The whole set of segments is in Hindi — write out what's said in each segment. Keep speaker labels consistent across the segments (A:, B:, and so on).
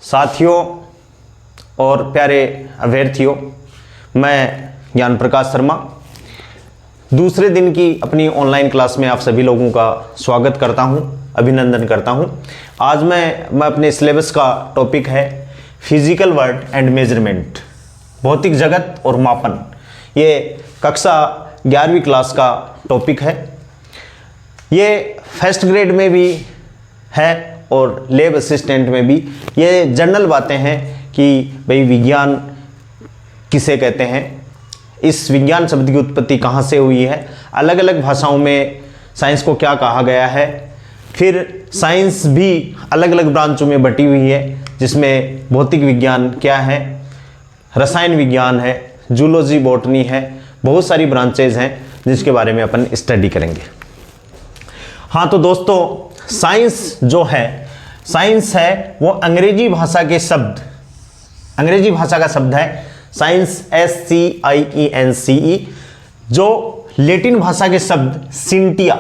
A: साथियों और प्यारे अभ्यर्थियों, मैं ज्ञान प्रकाश शर्मा दूसरे दिन की अपनी ऑनलाइन क्लास में आप सभी लोगों का स्वागत करता हूं, अभिनंदन करता हूं। आज मैं अपने सिलेबस का टॉपिक है फिजिकल वर्ल्ड एंड मेजरमेंट, भौतिक जगत और मापन। ये कक्षा 11वीं क्लास का टॉपिक है। ये फर्स्ट ग्रेड में भी है और लैब असिस्टेंट में भी। ये जनरल बातें हैं कि भाई विज्ञान किसे कहते हैं, इस विज्ञान शब्द की उत्पत्ति कहाँ से हुई है, अलग अलग भाषाओं में साइंस को क्या कहा गया है। फिर साइंस भी अलग अलग ब्रांचों में बटी हुई है, जिसमें भौतिक विज्ञान क्या है, रसायन विज्ञान है, जूलॉजी बॉटनी है, बहुत सारी ब्रांचेज हैं जिसके बारे में अपन स्टडी करेंगे। हाँ तो दोस्तों, साइंस जो है, साइंस है वो अंग्रेजी भाषा के शब्द, अंग्रेजी भाषा का शब्द है साइंस, SCIENCE, जो लैटिन भाषा के शब्द सिंटिया,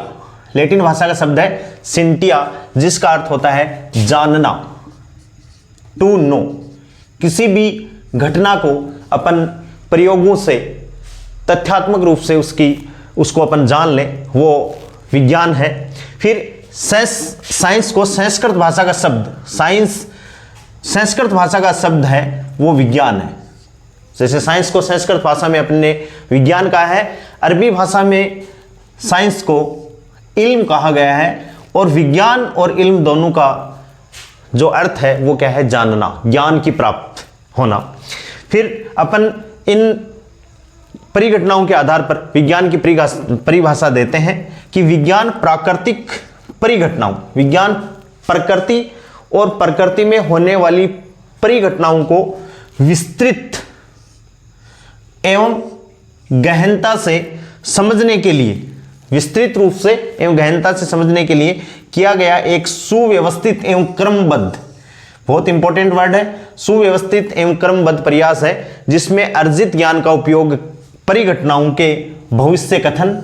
A: लैटिन भाषा का शब्द है सिंटिया, जिसका अर्थ होता है जानना, टू नो। किसी भी घटना को अपन प्रयोगों से तथ्यात्मक रूप से उसको अपन जान लें, वो विज्ञान है। फिर साइंस को संस्कृत भाषा का शब्द, साइंस संस्कृत भाषा का शब्द है वो विज्ञान है। जैसे साइंस को संस्कृत भाषा में अपने विज्ञान कहा है, अरबी भाषा में साइंस को इल्म कहा गया है। और विज्ञान और इल्म दोनों का जो अर्थ है वो क्या है, जानना, ज्ञान की प्राप्त होना। फिर अपन इन परिघटनाओं के आधार पर विज्ञान की परिभाषा देते हैं कि विज्ञान प्राकृतिक परिघटनाओं, विज्ञान प्रकृति और प्रकृति में होने वाली परिघटनाओं को विस्तृत एवं गहनता से समझने के लिए, विस्तृत रूप से एवं गहनता से समझने के लिए किया गया एक सुव्यवस्थित एवं क्रमबद्ध, बहुत इंपॉर्टेंट वर्ड है, सुव्यवस्थित एवं क्रमबद्ध प्रयास है, जिसमें अर्जित ज्ञान का उपयोग परिघटनाओं के भविष्य कथन,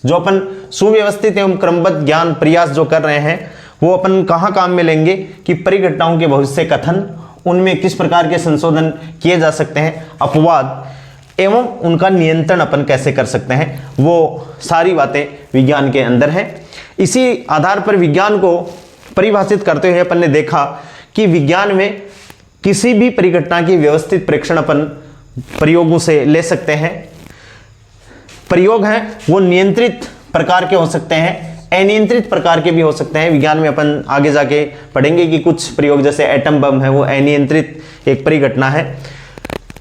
A: जो अपन सुव्यवस्थित एवं क्रमबद्ध ज्ञान प्रयास जो कर रहे हैं वो अपन कहाँ काम में लेंगे कि परिघटनाओं के भविष्य कथन, उनमें किस प्रकार के संशोधन किए जा सकते हैं, अपवाद एवं उनका नियंत्रण अपन कैसे कर सकते हैं, वो सारी बातें विज्ञान के अंदर हैं। इसी आधार पर विज्ञान को परिभाषित करते हुए अपन ने देखा कि विज्ञान में किसी भी परिघटना की व्यवस्थित प्रेक्षण अपन प्रयोगों से ले सकते हैं। प्रयोग हैं वो नियंत्रित प्रकार के हो सकते हैं, अनियंत्रित प्रकार के भी हो सकते हैं। विज्ञान में अपन आगे जाके पढ़ेंगे कि कुछ प्रयोग जैसे एटम बम है वो अनियंत्रित एक परिघटना है।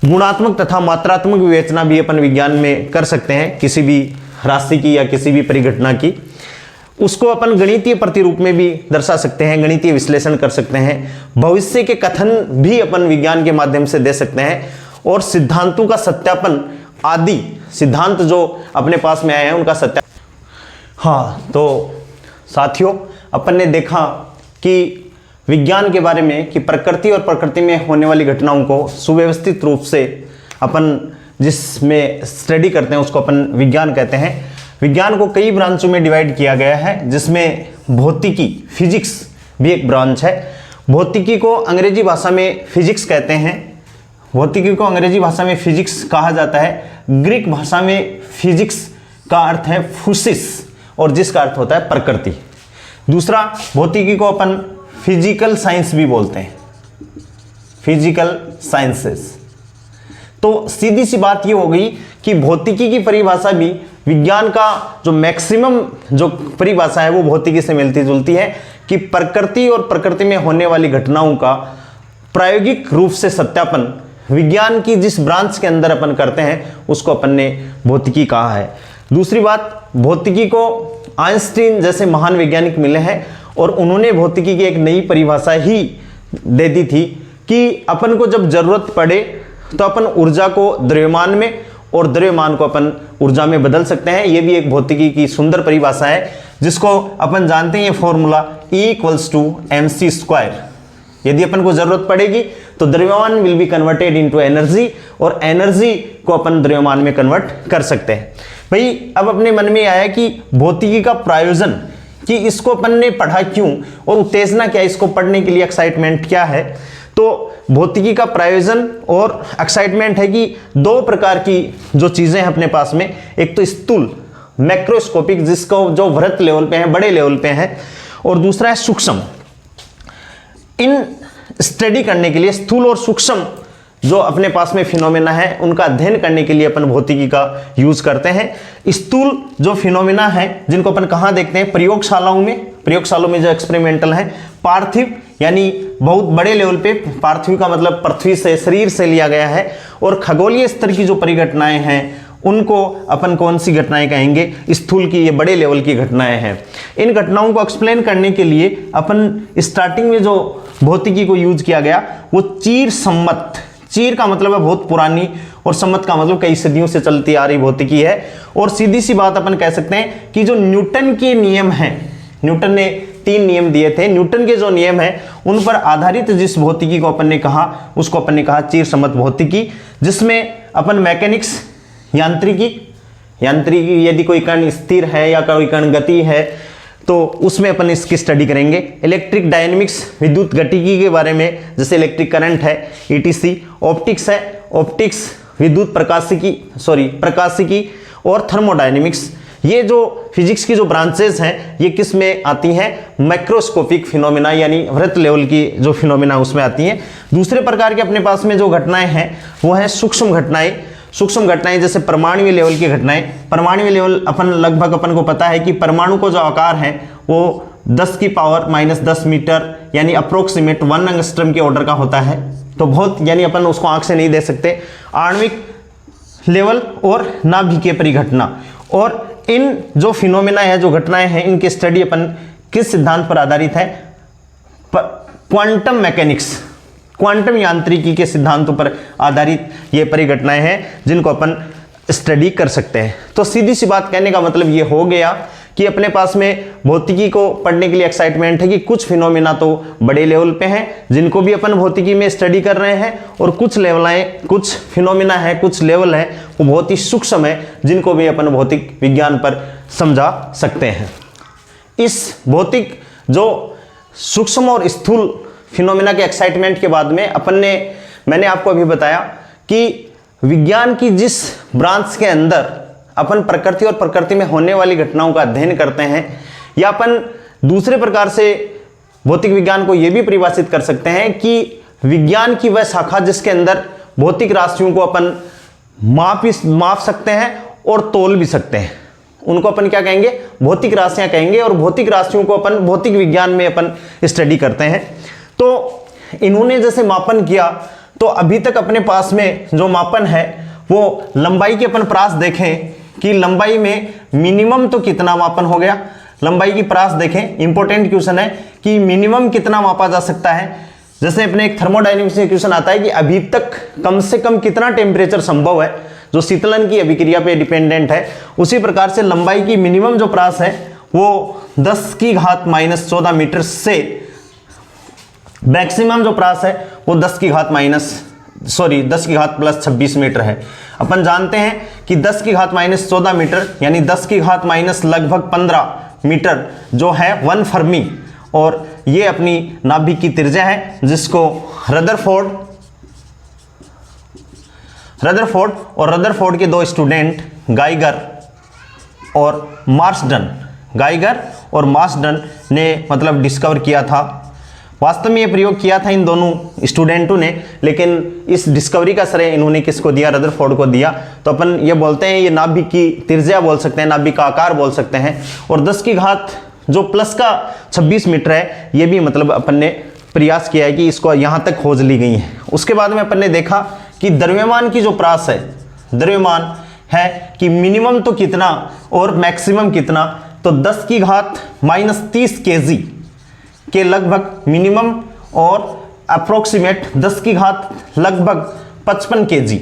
A: गुणात्मक तथा मात्रात्मक विवेचना भी अपन विज्ञान में कर सकते हैं, किसी भी राशि की या किसी भी परिघटना की। उसको अपन गणितीय प्रतिरूप में भी दर्शा सकते हैं, गणितीय विश्लेषण कर सकते हैं। भविष्य के कथन भी अपन विज्ञान के माध्यम से दे सकते हैं। और सिद्धांतों का सत्यापन आदि, सिद्धांत जो अपने पास में आए हैं उनका सत्यापन। हाँ तो साथियों, अपन ने देखा कि विज्ञान के बारे में कि प्रकृति और प्रकृति में होने वाली घटनाओं को सुव्यवस्थित रूप से अपन जिसमें स्टडी करते हैं उसको अपन विज्ञान कहते हैं। विज्ञान को कई ब्रांचों में डिवाइड किया गया है, जिसमें भौतिकी, फिजिक्स भी एक ब्रांच है। भौतिकी को अंग्रेजी भाषा में फिजिक्स कहते हैं, भौतिकी को अंग्रेजी भाषा में फिजिक्स कहा जाता है। ग्रीक भाषा में फिजिक्स का अर्थ है फुसिस, और जिसका अर्थ होता है प्रकृति। दूसरा, भौतिकी को अपन फिजिकल साइंस भी बोलते हैं, फिजिकल साइंसेस। तो सीधी सी बात ये हो गई कि भौतिकी की परिभाषा भी विज्ञान का जो मैक्सिमम जो परिभाषा है वो भौतिकी से मिलती जुलती है, कि प्रकृति और प्रकृति में होने वाली घटनाओं का प्रायोगिक रूप से सत्यापन विज्ञान की जिस ब्रांच के अंदर अपन करते हैं उसको अपन ने भौतिकी कहा है। दूसरी बात, भौतिकी को आइंस्टीन जैसे महान वैज्ञानिक मिले हैं और उन्होंने भौतिकी की एक नई परिभाषा ही दे दी थी कि अपन को जब जरूरत पड़े तो अपन ऊर्जा को द्रव्यमान में और द्रव्यमान को अपन ऊर्जा में बदल सकते हैं। ये भी एक भौतिकी की सुंदर परिभाषा है, जिसको अपन जानते हैं ये फॉर्मूला E=mc²। यदि अपन को जरूरत पड़ेगी तो द्रव्यमान will be converted into energy, और एनर्जी को अपन द्रव्यमान में कन्वर्ट कर सकते हैं। भाई अब अपने मन में आया कि भौतिकी का प्रयोजन कि इसको अपन ने पढ़ा क्यों और उत्तेजना क्या है, इसको पढ़ने के लिए एक्साइटमेंट क्या है। तो भौतिकी का प्रयोजन और एक्साइटमेंट है कि दो प्रकार की जो चीजें हैं अपने पास में, एक तो स्थूल मैक्रोस्कोपिक जिसको जो वृत्त लेवल पे है, बड़े लेवल पे है, और दूसरा है सूक्ष्म। इन स्टडी करने के लिए स्थूल और सूक्ष्म जो अपने पास में फिनोमेना है उनका अध्ययन करने के लिए अपन भौतिकी का यूज करते हैं। स्थूल जो फिनोमेना है जिनको अपन कहाँ देखते हैं, प्रयोगशालाओं में जो एक्सपेरिमेंटल है, पार्थिव यानी बहुत बड़े लेवल पे, पार्थिव का मतलब पृथ्वी से, शरीर से लिया गया है, और खगोलीय स्तर की जो परिघटनाएं हैं उनको अपन कौन सी घटनाएं कहेंगे, स्थूल की, ये बड़े लेवल की घटनाएं हैं। इन घटनाओं को एक्सप्लेन करने के लिए अपन स्टार्टिंग में जो भौतिकी को यूज किया गया वो चीर सम्मत, चीर का मतलब है बहुत पुरानी और सम्मत का मतलब कई सदियों से चलती आ रही भौतिकी है। और सीधी सी बात अपन कह सकते हैं कि जो न्यूटन के नियम हैं, न्यूटन ने 3 नियम दिए थे, न्यूटन के जो नियम हैं उन पर आधारित जिस भौतिकी को अपन ने कहा उसको अपन ने कहा चीर सम्मत भौतिकी, जिसमें अपन मैकेनिक्स यांत्रिकी यदि कोई कण स्थिर है या कोई कण गति है तो उसमें अपन इसकी स्टडी करेंगे। इलेक्ट्रिक डायनेमिक्स विद्युत गतिकी के बारे में, जैसे इलेक्ट्रिक करंट है ETC। ऑप्टिक्स है, ऑप्टिक्स विद्युत प्रकाशिकी और थर्मोडायनेमिक्स। ये जो फिजिक्स की जो ब्रांचेस हैं ये किस में आती हैं, मैक्रोस्कोपिक फिनोमेना यानी वृत्त लेवल की जो फिनोमेना उसमें आती हैं। दूसरे प्रकार के अपने पास में जो घटनाएं हैं वो है सूक्ष्म घटनाएं। सूक्ष्म घटनाएं जैसे परमाणु लेवल की घटनाएं। परमाणु लेवल अपन को पता है कि परमाणु को जो आकार है वो 10 की पावर -10 मीटर यानी अप्रोक्सीमेट 1 एंगस्ट्रम के ऑर्डर का होता है। तो बहुत यानी अपन उसको आंख से नहीं दे सकते। आणविक लेवल और नाभिकीय परिघटना, और इन जो फिनोमेना है, जो घटनाएं हैं, इनकी स्टडी अपन किस सिद्धांत पर आधारित है, क्वांटम मैकेनिक्स, क्वांटम यांत्रिकी के सिद्धांतों पर आधारित ये परिघटनाएं हैं जिनको अपन स्टडी कर सकते हैं। तो सीधी सी बात कहने का मतलब ये हो गया कि अपने पास में भौतिकी को पढ़ने के लिए एक्साइटमेंट है कि कुछ फिनोमेना तो बड़े लेवल पे हैं जिनको भी अपन भौतिकी में स्टडी कर रहे हैं, और कुछ फिनोमेना है, कुछ लेवल है वो बहुत ही सूक्ष्म है जिनको भी अपन भौतिक विज्ञान पर समझा सकते हैं। इस भौतिक जो सूक्ष्म और स्थूल फिनोमेना के एक्साइटमेंट के बाद में मैंने आपको अभी बताया कि विज्ञान की जिस ब्रांच के अंदर अपन प्रकृति और प्रकृति में होने वाली घटनाओं का अध्ययन करते हैं, या अपन दूसरे प्रकार से भौतिक विज्ञान को यह भी परिभाषित कर सकते हैं कि विज्ञान की वह शाखा जिसके अंदर भौतिक राशियों को अपन माप सकते हैं और तोल भी सकते हैं, उनको अपन क्या कहेंगे, भौतिक राशियां कहेंगे। और भौतिक राशियों को अपन भौतिक विज्ञान में अपन स्टडी करते हैं। तो इन्होंने जैसे मापन किया, तो अभी तक अपने पास में जो मापन है वो लंबाई के अपन प्रास देखें कि लंबाई में मिनिमम तो कितना मापन हो गया। लंबाई की प्रास देखें, इंपॉर्टेंट क्वेश्चन है कि मिनिमम कितना मापा जा सकता है। जैसे अपने एक थर्मोडायनेमिक्स में क्वेश्चन आता है कि अभी तक कम से कम कितना टेम्परेचर संभव है, जो शीतलन की अभिक्रिया पे डिपेंडेंट है। उसी प्रकार से लंबाई की मिनिमम जो प्रास है वो 10⁻⁻14 मीटर से मैक्सिमम जो प्रास है वो 10⁻+26 मीटर है। अपन जानते हैं कि 10⁻−14 मीटर यानी 10⁻लगभग 15 मीटर जो है 1 फर्मी, और ये अपनी नाभिक की त्रिज्या है जिसको रदरफोर्ड के दो स्टूडेंट गाइगर और मार्सडन ने मतलब डिस्कवर किया था। वास्तव में ये प्रयोग किया था इन दोनों स्टूडेंटों ने, लेकिन इस डिस्कवरी का श्रेय इन्होंने किसको दिया, रदरफोर्ड को दिया। तो अपन ये बोलते हैं, ये नाभिक की त्रिज्या बोल सकते हैं, नाभिक का आकार बोल सकते हैं। और 10 की घात जो प्लस का 26 मीटर है, ये भी मतलब अपन ने प्रयास किया है कि इसको यहाँ तक खोज ली गई है। उसके बाद में अपन ने देखा कि द्रव्यमान की जो प्रास है, द्रव्यमान है कि मिनिमम तो कितना और मैक्सिमम कितना। तो 10⁻30 kg के लगभग मिनिमम और अप्रोक्सीमेट 10⁻55 kg,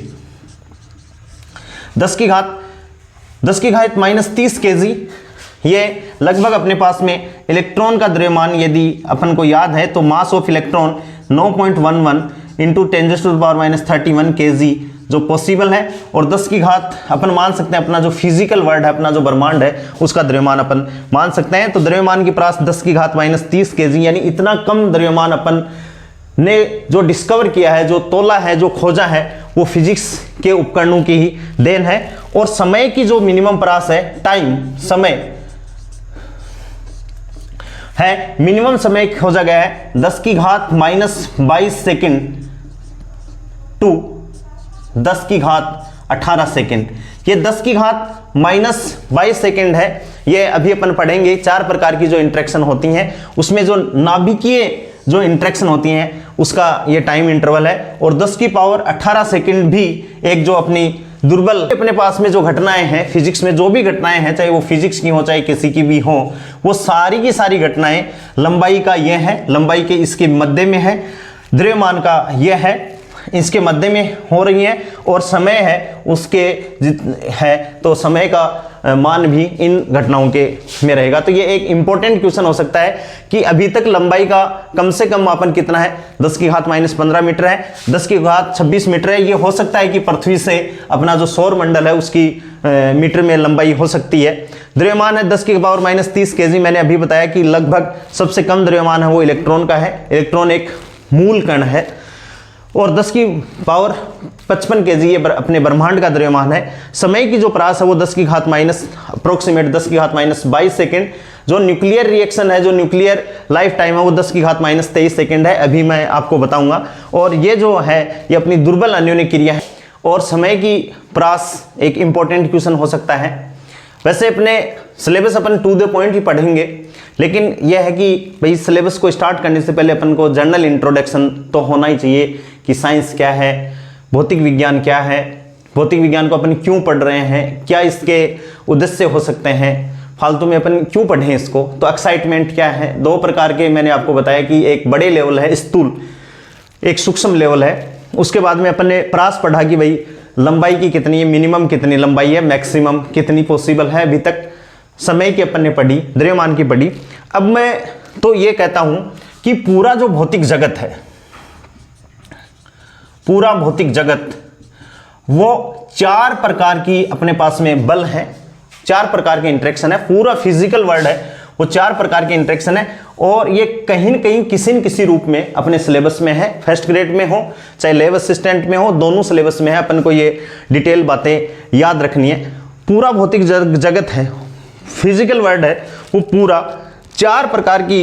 A: 10⁻30 kg ये लगभग अपने पास में इलेक्ट्रॉन का द्रव्यमान यदि अपन को याद है तो मास ऑफ इलेक्ट्रॉन 9.11 × 10⁻31 kg जो पॉसिबल है, और 10 की घात अपन मान सकते हैं अपना जो फिजिकल वर्ल्ड है, अपना जो ब्रह्मांड है, उसका द्रव्यमान अपन मान सकते हैं। तो द्रव्यमान की परास 10 की घात -30 kg, यानी इतना कम द्रव्यमान अपन ने जो डिस्कवर किया है, जो तोला है, जो खोजा है, वो फिजिक्स के उपकरणों की ही देन है। और समय की जो मिनिमम परास है, टाइम, समय है, मिनिमम समय खोजा गया है 10 की घात -22 सेकेंड टू 10 की घात 18 सेकेंड। ये 10 की घात -22 सेकेंड है। ये अभी अपन पढ़ेंगे 4 प्रकार की जो इंटरेक्शन होती हैं, उसमें जो नाभिकीय जो इंटरेक्शन होती हैं उसका ये टाइम इंटरवल है। और 10 की पावर 18 सेकेंड भी एक जो अपनी दुर्बल अपने पास में जो घटनाएं हैं, फिजिक्स में जो भी घटनाएं हैं, चाहे वो फिजिक्स की हो चाहे किसी की भी हो, वो सारी की सारी घटनाएं लंबाई का ये है, लंबाई के इसके मध्य में है, द्रव्यमान का ये है, इसके मध्य में हो रही है, और समय है उसके है, तो समय का मान भी इन घटनाओं के में रहेगा। तो ये एक इंपॉर्टेंट क्वेश्चन हो सकता है कि अभी तक लंबाई का कम से कम मापन कितना है, 10 की घात -15 मीटर है, 10 की घात 26 मीटर है। ये हो सकता है कि पृथ्वी से अपना जो सौर मंडल है उसकी मीटर में लंबाई हो सकती है। द्रव्यमान है 10 की पावर -30 kg। मैंने अभी बताया कि लगभग सबसे कम द्रव्यमान है वो इलेक्ट्रॉन का है। इलेक्ट्रॉन एक मूल कण है। और 10 की पावर 55 kg ये अपने ब्रह्मांड का द्रव्यमान है। समय की जो परास है वो 10 की घात अप्रोक्सीमेट 10 की घात -22 सेकेंड। जो न्यूक्लियर रिएक्शन है, जो न्यूक्लियर लाइफ टाइम है, वो 10 की घात -23 सेकेंड है। अभी मैं आपको बताऊंगा। और ये जो है ये अपनी दुर्बल अन्योन्य क्रिया है। और समय की परास एक इंपॉर्टेंट क्वेश्चन हो सकता है। वैसे अपने सिलेबस अपन टू द पॉइंट ही पढ़ेंगे, लेकिन यह है कि भाई सिलेबस को स्टार्ट करने से पहले अपन को जनरल इंट्रोडक्शन तो होना ही चाहिए कि साइंस क्या है, भौतिक विज्ञान क्या है, भौतिक विज्ञान को अपन क्यों पढ़ रहे हैं, क्या इसके उद्देश्य हो सकते हैं, फालतू में अपन क्यों पढ़ें इसको, तो एक्साइटमेंट क्या है। 2 प्रकार के मैंने आपको बताया कि एक बड़े लेवल है स्थूल, एक सूक्ष्म लेवल है। उसके बाद में अपन ने परास पढ़ा कि भाई लंबाई की कितनी है, मिनिमम कितनी लंबाई है, मैक्सिमम कितनी पॉसिबल है। अभी तक समय की अपन ने पढ़ी, द्रव्यमान की पढ़ी। अब मैं तो ये कहता हूं कि पूरा जो भौतिक जगत है, पूरा भौतिक जगत वो 4 प्रकार की अपने पास में बल है, 4 प्रकार के इंटरेक्शन है। पूरा फिजिकल वर्ल्ड है वो 4 प्रकार के इंटरेक्शन है। और ये कहीं न कहीं किसी न किसी रूप में अपने सिलेबस में है, फर्स्ट ग्रेड में हो चाहे लैब असिस्टेंट में हो, दोनों सिलेबस में है। अपन को ये डिटेल बातें याद रखनी है। पूरा भौतिक जगत है, फिजिकल वर्ल्ड है, वो पूरा 4 प्रकार की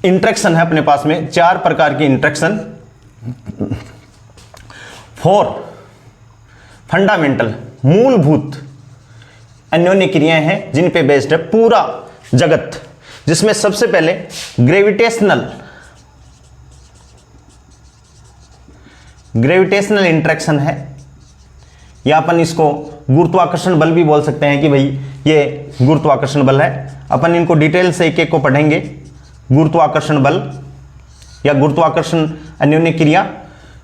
A: इंटरेक्शन है अपने पास में, 4 प्रकार की इंटरेक्शन, 4 फंडामेंटल मूलभूत अन्योन्य क्रियाएं हैं जिन पे बेस्ड है पूरा जगत। जिसमें सबसे पहले ग्रेविटेशनल इंटरेक्शन है, या अपन इसको गुरुत्वाकर्षण बल भी बोल सकते हैं कि भाई ये गुरुत्वाकर्षण बल है। अपन इनको डिटेल से एक एक को पढ़ेंगे। गुरुत्वाकर्षण बल या गुरुत्वाकर्षण अन्योन्य क्रिया।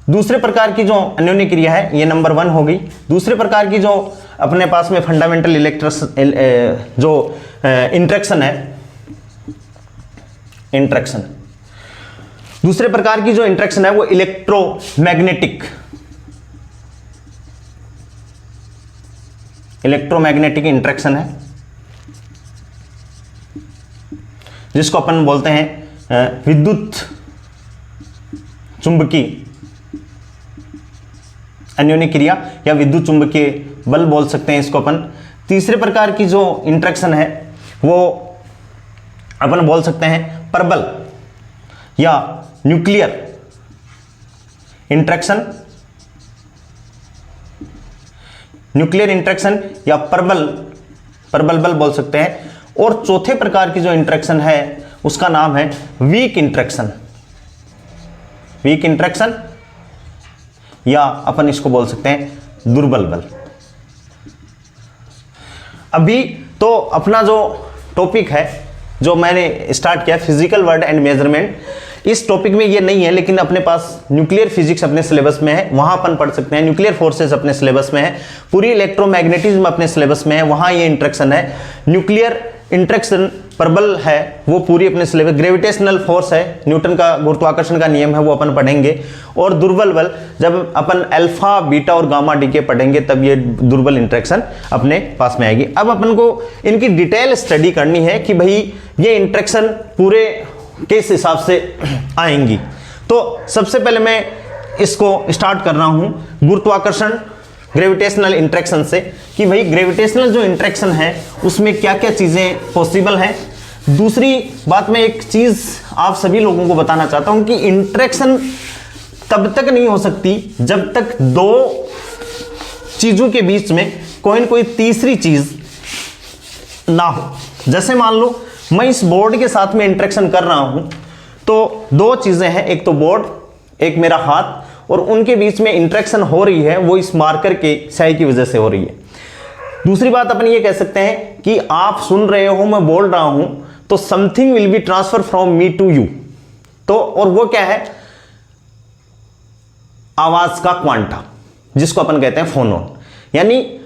A: दूसरे प्रकार की जो अन्योन्य क्रिया है ये नंबर 1 हो गई। दूसरे प्रकार की जो अपने पास में फंडामेंटल जो इंटरेक्शन है, इंटरेक्शन, दूसरे प्रकार की जो इंटरेक्शन है वो इलेक्ट्रोमैग्नेटिक इंटरेक्शन है, जिसको अपन बोलते हैं विद्युत चुंबकीय अन्योन्य क्रिया या विद्युत चुंबकीय बल बोल सकते हैं इसको अपन। तीसरे प्रकार की जो इंटरेक्शन है वो अपन बोल सकते हैं परबल या न्यूक्लियर इंटरेक्शन, न्यूक्लियर इंटरेक्शन या परबल बल बोल सकते हैं। और चौथे प्रकार की जो इंटरेक्शन है उसका नाम है वीक इंटरेक्शन या अपन इसको बोल सकते हैं दुर्बल बल। अभी तो अपना जो टॉपिक है जो मैंने स्टार्ट किया फिजिकल वर्ल्ड एंड मेजरमेंट, इस टॉपिक में ये नहीं है, लेकिन अपने पास न्यूक्लियर फिजिक्स अपने सिलेबस में है, वहां अपन पढ़ सकते हैं। न्यूक्लियर फोर्सेस अपने सिलेबस में है, पूरी इलेक्ट्रोमैग्नेटिज्म अपने सिलेबस में है, वहां ये इंटरेक्शन है। न्यूक्लियर इंटरेक्शन प्रबल है वो पूरी अपने सिलेबस, ग्रेविटेशनल फोर्स है, न्यूटन का गुरुत्वाकर्षण का नियम है वो अपन पढ़ेंगे। और दुर्बल बल जब अपन अल्फा बीटा और गामा डी के पढ़ेंगे तब ये दुर्बल इंटरेक्शन अपने पास में आएगी। अब अपन को इनकी डिटेल स्टडी करनी है कि भाई ये इंटरेक्शन पूरे किस हिसाब से आएंगी। तो सबसे पहले मैं इसको स्टार्ट कर रहा हूं गुरुत्वाकर्षण ग्रेविटेशनल इंटरेक्शन से, कि भाई ग्रेविटेशनल जो इंटरेक्शन है उसमें क्या क्या चीजें पॉसिबल हैं। दूसरी बात मैं एक चीज आप सभी लोगों को बताना चाहता हूं कि इंटरेक्शन तब तक नहीं हो सकती जब तक दो चीजों के बीच में कोई न कोई तीसरी चीज ना हो। जैसे मान लो मैं इस बोर्ड के साथ में इंटरेक्शन कर रहा हूं तो दो चीजें हैं, एक तो बोर्ड, एक मेरा हाथ, और उनके बीच में इंटरेक्शन हो रही है वो इस मार्कर के स्याही की वजह से हो रही है। दूसरी बात अपन ये कह सकते हैं कि आप सुन रहे हो, मैं बोल रहा हूं, तो something will be transfer from me to you. तो और वो क्या है? आवाज का क्वांटा, जिसको अपन कहते हैं फोनोन। यानी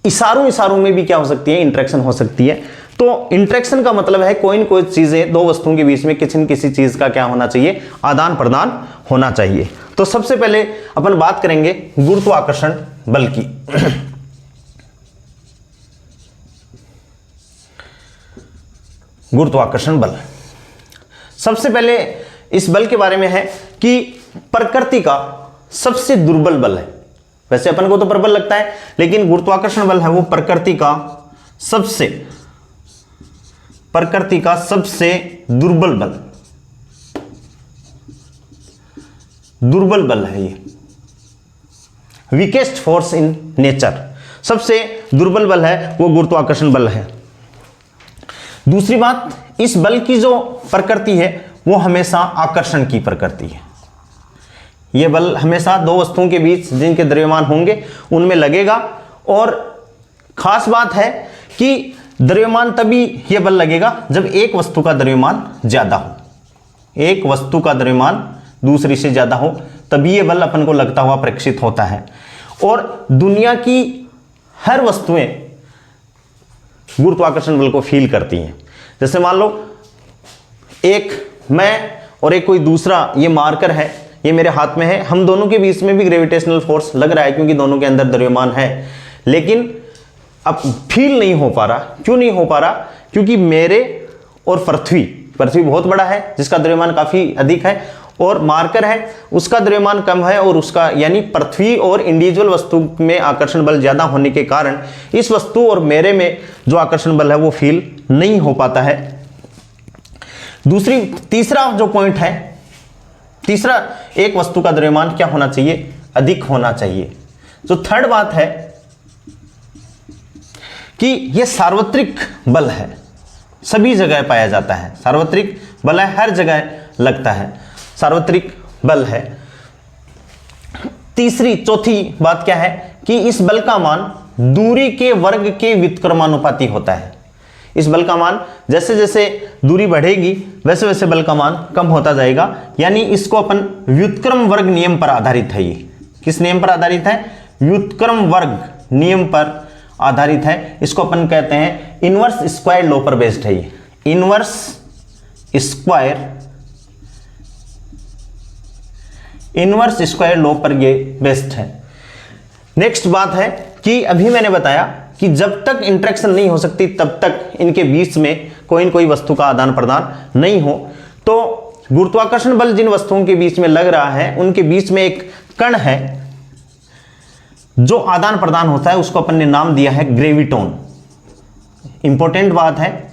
A: इशारों में भी क्या हो सकती है? इंटरेक्शन हो सकती है। तो इंटरेक्शन का मतलब है कोई न कोई चीजें, दो वस्तुओं के बीच में किसी न किसी चीज का क्या होना चाहिए? आदान प्रदान होना चाहिए। तो सबसे पहले अपन बात करेंगे गुरुत्वाकर्षण बल की। गुरुत्वाकर्षण बल, सबसे पहले इस बल के बारे में है कि प्रकृति का सबसे दुर्बल बल है। वैसे अपन को तो प्रबल लगता है, लेकिन गुरुत्वाकर्षण बल है वो प्रकृति का सबसे दुर्बल बल है। ये वीकेस्ट फोर्स इन नेचर, सबसे दुर्बल बल है वो गुरुत्वाकर्षण बल है। दूसरी बात, इस बल की जो प्रकृति है वो हमेशा आकर्षण की प्रकृति है। यह बल हमेशा दो वस्तुओं के बीच जिनके द्रव्यमान होंगे उनमें लगेगा। और खास बात है कि द्रव्यमान तभी यह बल लगेगा जब एक वस्तु का द्रव्यमान ज्यादा हो, एक वस्तु का द्रव्यमान दूसरी से ज्यादा हो, तभी यह बल अपन को लगता हुआ प्रेक्षित होता है। और दुनिया की हर वस्तुएं गुरुत्वाकर्षण बल को फील करती हैं। जैसे मान लो एक मैं और एक कोई दूसरा, ये मार्कर है, ये मेरे हाथ में है, हम दोनों के बीच में भी ग्रेविटेशनल फोर्स लग रहा है क्योंकि दोनों के अंदर द्रव्यमान है, लेकिन अब फील नहीं हो पा रहा। क्यों नहीं हो पा रहा? क्योंकि मेरे और पृथ्वी बहुत बड़ा है जिसका द्रव्यमान काफी अधिक है, और मार्कर है उसका द्रव्यमान कम है, और उसका यानी पृथ्वी और इंडिविजुअल वस्तु में आकर्षण बल ज्यादा होने के कारण इस वस्तु और मेरे में जो आकर्षण बल है वो फील नहीं हो पाता है। तीसरा जो पॉइंट है, तीसरा, एक वस्तु का द्रव्यमान क्या होना चाहिए? अधिक होना चाहिए। जो थर्ड बात है कि यह सार्वत्रिक बल है, सभी जगह पाया जाता है, सार्वत्रिक बल है, हर जगह लगता है, सार्वत्रिक बल है। चौथी बात क्या है कि इस बल का मान दूरी के वर्ग के व्युत्क्रमानुपाती होता है। इस बल का मान जैसे जैसे दूरी बढ़ेगी वैसे वैसे बल का मान कम होता जाएगा। यानी इसको अपन व्युत्क्रम वर्ग नियम पर आधारित है। ये किस नियम पर आधारित है? व्युत्क्रम वर्ग नियम पर आधारित है। इसको अपन कहते हैं इनवर्स स्क्वायर लॉ पर बेस्ड है। ये इनवर्स स्क्वायर लॉ पर ये बेस्ड है। नेक्स्ट बात है कि अभी मैंने बताया कि जब तक इंटरेक्शन नहीं हो सकती तब तक इनके बीच में कोई न कोई वस्तु का आदान प्रदान नहीं हो। तो गुरुत्वाकर्षण बल जिन वस्तुओं के बीच में लग रहा है उनके बीच में एक कण है जो आदान प्रदान होता है, उसको अपन ने नाम दिया है ग्रेविटोन। इंपॉर्टेंट बात है,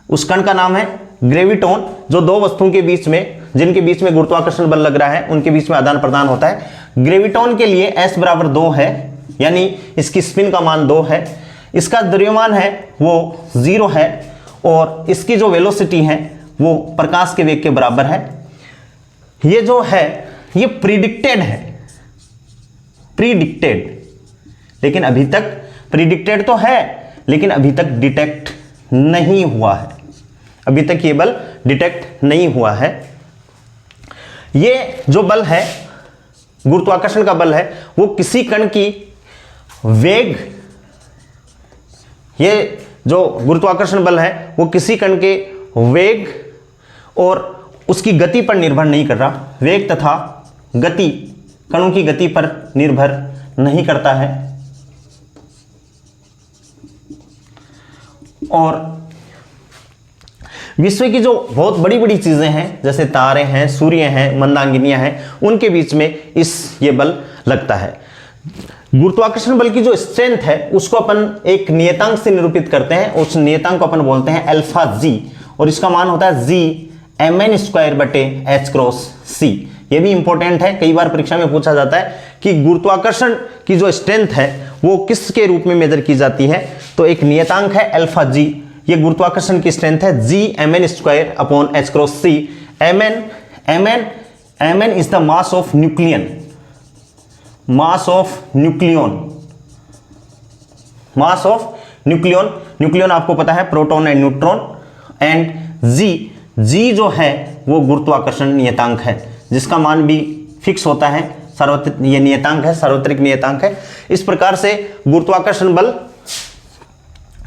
A: उस कण का नाम है ग्रेविटोन। जो दो वस्तुओं के बीच में, जिनके बीच में गुरुत्वाकर्षण बल लग रहा है, उनके बीच में आदान प्रदान होता है। ग्रेविटोन के लिए S बराबर 2 है, यानी इसकी स्पिन का मान 2 है। इसका द्रव्यमान है वो 0 है, और इसकी जो वेलोसिटी है वो प्रकाश के वेग के बराबर है। ये जो है ये प्रिडिक्टेड है, लेकिन अभी तक प्रिडिक्टेड तो है, लेकिन अभी तक डिटेक्ट नहीं हुआ है। अभी तक ये बल डिटेक्ट नहीं हुआ है। ये जो बल है, गुरुत्वाकर्षण का बल है, वो किसी कण की वेग, ये जो गुरुत्वाकर्षण बल है वो किसी कण के वेग और उसकी गति पर निर्भर नहीं कर रहा, वेग तथा गति कणों की गति पर निर्भर नहीं करता है। और विश्व की जो बहुत बड़ी बड़ी चीजें हैं जैसे तारे हैं, सूर्य हैं, मंदाकिनियां हैं, उनके बीच में ये बल लगता है। गुरुत्वाकर्षण बल की जो स्ट्रेंथ है उसको अपन एक नियतांक से निरूपित करते हैं, उस नियतांक को अपन बोलते हैं अल्फा जी, और इसका मान होता है जी mn स्क्वायर बटे h क्रॉस c। ये भी इंपॉर्टेंट है, कई बार परीक्षा में पूछा जाता है कि गुरुत्वाकर्षण की जो स्ट्रेंथ है वो किसके रूप में मेजर की जाती है, तो एक नियतांक है अल्फा जी, ये गुरुत्वाकर्षण की स्ट्रेंथ है जी mn square upon h cross c। mn is the mass of nucleon, mass of nucleon आपको पता है प्रोटॉन एंड न्यूट्रॉन, एंड जी जो है वो गुरुत्वाकर्षण नियतांक है जिसका मान भी फिक्स होता है, सार्वत्रिक ये नियतांक है, सार्वत्रिक नियतांक है। इस प्रकार से गुरुत्वाकर्षण बल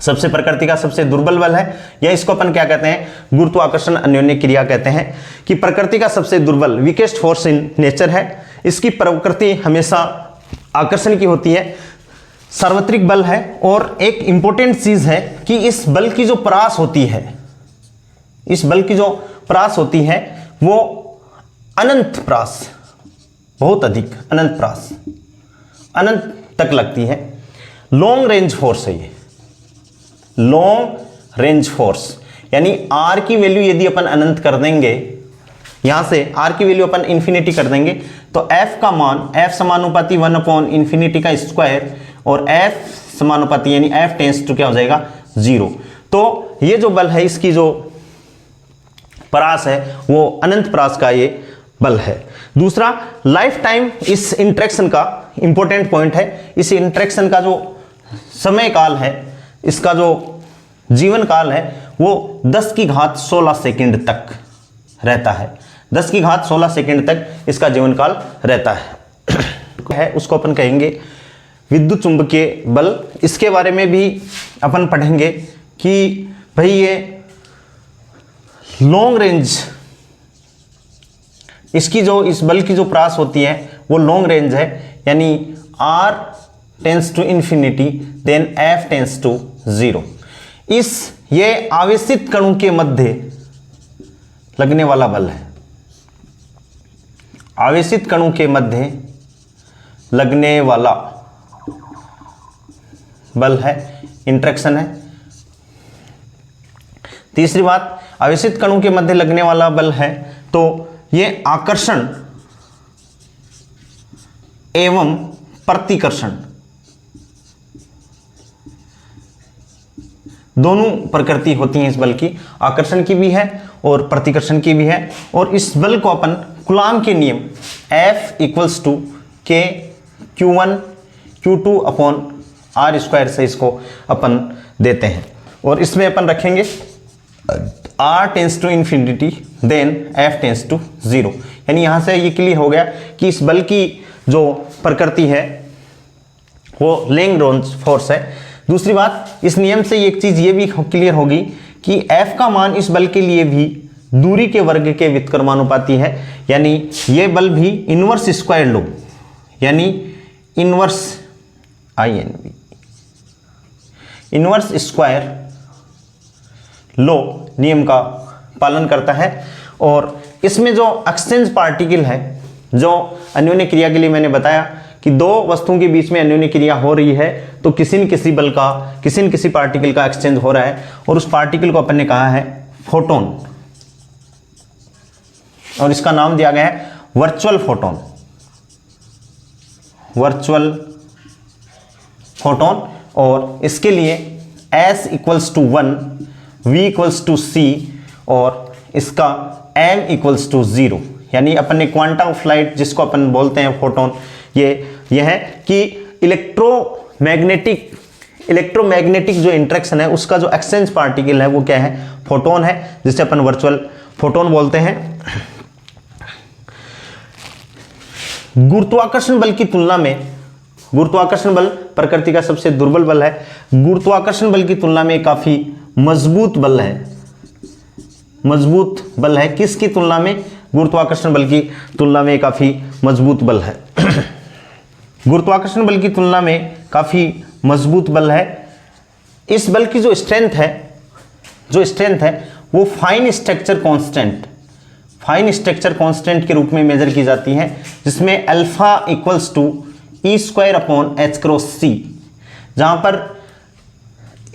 A: सबसे प्रकृति का सबसे दुर्बल बल है, या इसको अपन क्या कहते हैं, गुरुत्वाकर्षण अन्योन्य क्रिया कहते हैं, कि प्रकृति का सबसे दुर्बल वीकेस्ट फोर्स इन नेचर है। इसकी प्रकृति हमेशा आकर्षण की होती है, सार्वत्रिक बल है। और एक इंपॉर्टेंट चीज है कि इस बल की जो परास होती है, इस बल की जो परास होती है वो अनंत परास, बहुत अधिक अनंत परास, अनंत तक लगती है। लॉन्ग रेंज फोर्स है ये, लॉन्ग रेंज फोर्स, यानी आर की वैल्यू यदि अपन अनंत कर देंगे, यहां से आर की वैल्यू अपन इंफिनिटी कर देंगे तो एफ का मान, एफ समानुपाती 1 अपॉन इंफिनिटी का स्क्वायर, और एफ समानुपाती यानी एफ टेंस टू क्या हो जाएगा 0। तो ये जो बल है इसकी जो परास है वो अनंत परास का ये बल है। दूसरा, लाइफ टाइम इस इंटरेक्शन का इंपॉर्टेंट पॉइंट है। इस इंटरेक्शन का जो समय काल है, इसका जो जीवन काल है वो 10 की घात 16 सेकंड तक रहता है, 10 की घात 16 सेकंड तक इसका जीवन काल रहता है। उसको अपन कहेंगे विद्युत चुंबकीय बल। इसके बारे में भी अपन पढ़ेंगे कि भाई ये लॉन्ग रेंज, इसकी जो इस बल की जो परास होती है वो लॉन्ग रेंज है, यानी R tends to infinity then F tends to 0। ये आवेशित कणों के मध्य लगने वाला बल है, आवेशित कणों के मध्य लगने वाला बल है, इंटरेक्शन है। तीसरी बात, आवेशित कणों के मध्य लगने वाला बल है तो ये आकर्षण एवं प्रतिकर्षण दोनों प्रकृति होती हैं इस बल की, आकर्षण की भी है और प्रतिकर्षण की भी है। और इस बल को अपन कूलाम के नियम F equals to K Q1 Q2 upon R square से इसको अपन देते हैं, और इसमें अपन रखेंगे R tends to infinity then F tends to 0। यानी यहां से ये क्लियर हो गया कि इस बल की जो प्रकृति है वो लॉन्ग रेंज फोर्स है। दूसरी बात, इस नियम से एक चीज ये भी क्लियर होगी कि F का मान इस बल के लिए भी दूरी के वर्ग के व्युत्क्रमानुपाती है, यानी ये बल भी इनवर्स स्क्वायर लो, यानी इनवर्स INV इनवर्स स्क्वायर लो नियम का पालन करता है। और इसमें जो एक्सचेंज पार्टिकल है, जो अन्योन्य क्रिया के लिए मैंने बताया कि दो वस्तुओं के बीच में अन्योन्य क्रिया हो रही है तो किसी न किसी बल का, किसी न किसी पार्टिकल का एक्सचेंज हो रहा है, और उस पार्टिकल को अपन ने कहा है फोटोन, और इसका नाम दिया गया है वर्चुअल फोटोन, वर्चुअल फोटोन। और इसके लिए S equals to 1, V equals to C और इसका M इक्वल्स टू 0, यानी अपन ने क्वांटम ऑफ लाइट जिसको अपन बोलते हैं फोटोन, ये है कि इलेक्ट्रोमैग्नेटिक जो इंटरेक्शन है उसका जो एक्सचेंज पार्टिकल है वो क्या है, फोटोन है, जिसे अपन वर्चुअल फोटोन बोलते हैं। गुरुत्वाकर्षण बल की तुलना में गुरुत्वाकर्षण बल प्रकृति का सबसे दुर्बल बल है, गुरुत्वाकर्षण बल की तुलना में काफी मजबूत बल है। मजबूत बल है किसकी तुलना में? गुरुत्वाकर्षण बल की तुलना में काफी मजबूत बल है। गुरुत्वाकर्षण बल की तुलना में काफी मजबूत बल है। इस बल की जो स्ट्रेंथ है वो फाइन स्ट्रक्चर कांस्टेंट के रूप में मेजर की जाती है, जिसमें alpha equals to E square upon H cross C, जहां पर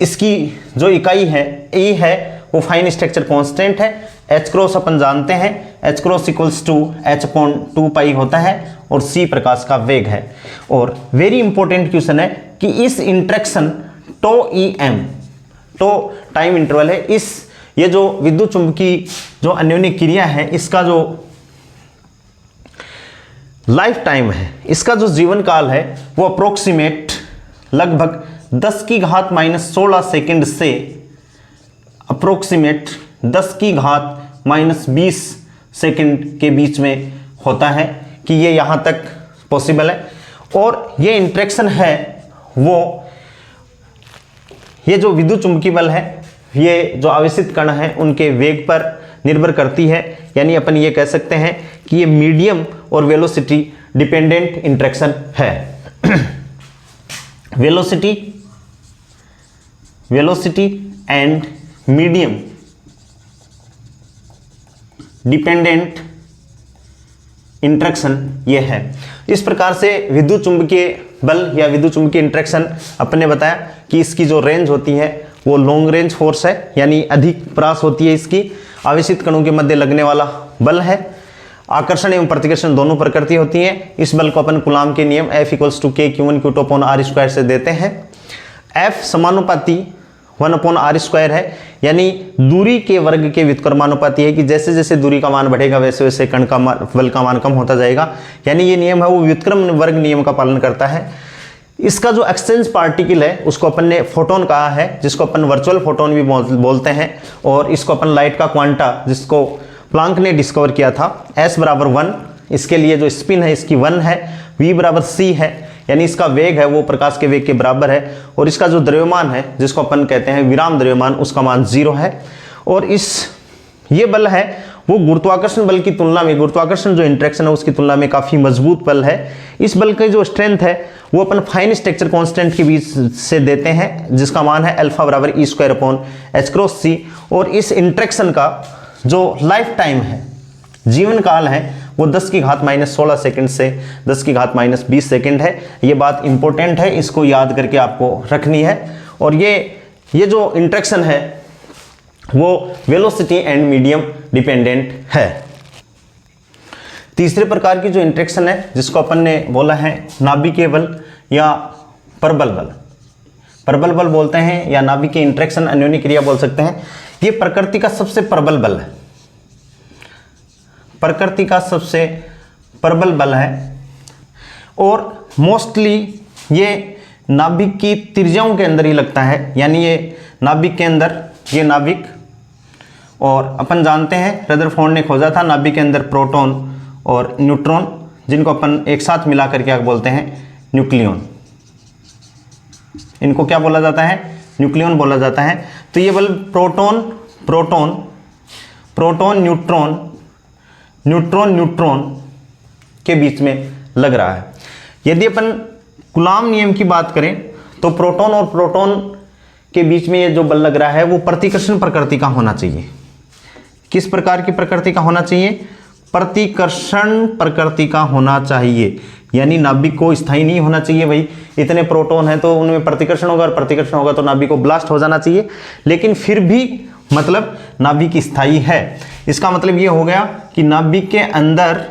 A: इसकी जो इकाई है ई है वो फाइन स्ट्रक्चर कांस्टेंट है। एच क्रॉस अपन जानते हैं, H cross equals to H upon 2 pi होता है और सी प्रकाश का वेग है। और वेरी इंपॉर्टेंट क्वेश्चन है कि इस interaction tau E M, tau time interval है, ये जो विद्युत चुंबकीय जो अन्योन्य क्रिया है इसका जो लाइफ टाइम है, इसका जो जीवन काल है वो अप्रोक्सीमेट लगभग 10⁻⁻16 सेकंड से अप्रोक्सीमेट 10⁻⁻20 सेकंड के बीच में होता है कि ये यहाँ तक पॉसिबल है। और ये इंटरेक्शन है वो, ये जो विद्युत चुंबकीय बल है ये जो आवेशित कण है उनके वेग पर निर्भर करती है, यानी अपन ये कह सकते हैं कि ये मीडियम और वेलोसिटी डिपेंडेंट इंटरेक्शन है। Velocity and medium dependent interaction ये है। इस प्रकार से विद्युत चुंबकीय बल या विद्युत चुंबकीय इंटरेक्शन अपने बताया कि इसकी जो रेंज होती है वो लॉन्ग रेंज फोर्स है, यानी अधिक प्रयास होती है इसकी। आवेशित कणों के मध्य लगने वाला बल है। आकर्षण एवं प्रतिकर्षण दोनों प्रकृति होती है। इस बल को अपन कूलाम के नियम F = K/Q1Q2/r² से देते हैं। F समानुपाती 1/r² है, यानी दूरी के वर्ग के व्युत्क्रमानुपाती है कि जैसे जैसे दूरी का मान बढ़ेगा वैसे वैसे कण का बल का मान कम होता जाएगा, यानी ये नियम है वो व्युत्क्रम वर्ग नियम का पालन करता है। इसका जो एक्सचेंज पार्टिकल है उसको अपन ने फोटोन कहा है, जिसको अपन वर्चुअल फोटोन भी बोलते हैं। और इसको अपन लाइट का क्वांटा, जिसको प्लांक ने डिस्कवर किया था, S = 1, इसके लिए जो स्पिन है इसकी 1 है, V = c है, यानी इसका वेग है वो प्रकाश के वेग के बराबर है। और इसका जो द्रव्यमान है जिसको अपन कहते हैं विराम द्रव्यमान, उसका मान 0 है। और ये बल है वो गुरुत्वाकर्षण बल की तुलना में, गुरुत्वाकर्षण जो इंटरेक्शन है उसकी तुलना में काफ़ी मजबूत बल है। इस बल की जो स्ट्रेंथ है वो अपन फाइन स्ट्रक्चर कांस्टेंट के बीच से देते हैं, जिसका मान है अल्फा = E²/h×c। और इस इंटरेक्शन का जो लाइफ टाइम है, जीवन काल है, वो 10⁻⁻16 सेकंड से 10⁻⁻20 सेकंड है। ये बात इंपॉर्टेंट है, इसको याद करके आपको रखनी है। और ये जो इंटरेक्शन है वो वेलोसिटी एंड मीडियम डिपेंडेंट है। तीसरे प्रकार की जो इंटरेक्शन है जिसको अपन ने बोला है नाभिकीय बल या प्रबल बल, प्रबल बल बोलते हैं या नाभिकीय इंटरेक्शन अन्योन्य क्रिया बोल सकते हैं। ये प्रकृति का सबसे प्रबल बल है, प्रकृति का सबसे प्रबल बल है। और मोस्टली ये नाभिक की त्रिज्याओं के अंदर ही लगता है, यानी ये नाभिक के अंदर, ये नाभिक, और अपन जानते हैं रदरफोर्ड ने खोजा था नाभिक के अंदर प्रोटॉन और न्यूट्रॉन, जिनको अपन एक साथ मिलाकर क्या बोलते हैं, न्यूक्लियन। इनको क्या बोला जाता है, न्यूक्लियन बोला जाता है। तो ये बल प्रोटॉन न्यूट्रॉन के बीच में लग रहा है। यदि अपन कूलाम नियम की बात करें तो प्रोटॉन और प्रोटॉन के बीच में ये जो बल लग रहा है वो प्रतिकर्षण प्रकृति का होना चाहिए। किस प्रकार की प्रकृति का होना चाहिए, प्रतिकर्षण प्रकृति का होना चाहिए, यानी नाभिक को स्थायी नहीं होना चाहिए। भाई इतने प्रोटॉन हैं तो उनमें प्रतिकर्षण होगा, और प्रतिकर्षण होगा तो नाभिक को ब्लास्ट हो जाना चाहिए, लेकिन फिर भी मतलब नाभिक स्थायी है। इसका मतलब ये हो गया कि नाभिक के अंदर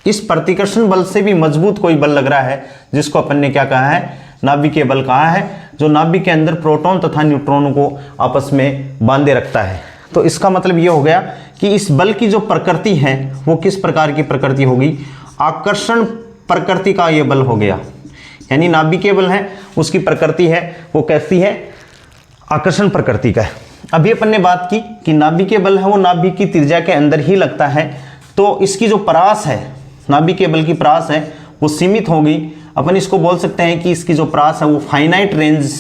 A: इस प्रतिकर्षण बल से भी मजबूत कोई बल लग रहा है, जिसको अपन ने क्या कहा है, नाभिकीय बल कहा है, जो नाभिक के अंदर प्रोटॉन तथा न्यूट्रॉन को आपस में बांधे रखता है। तो इसका मतलब ये हो गया कि इस बल की जो प्रकृति है वो किस प्रकार की प्रकृति होगी, आकर्षण प्रकृति का ये बल हो गया। यानी नाभिकीय बल है उसकी प्रकृति है वो कैसी है, आकर्षण प्रकृति का है। अभी अपन ने बात की कि नाभिकीय बल है वो नाभिक की त्रिज्या के अंदर ही लगता है, तो इसकी जो परास है, नाभिकीय बल की परास है वो सीमित होगी अपन इसको बोल सकते हैं कि इसकी जो प्रास है वो फाइनाइट रेंज,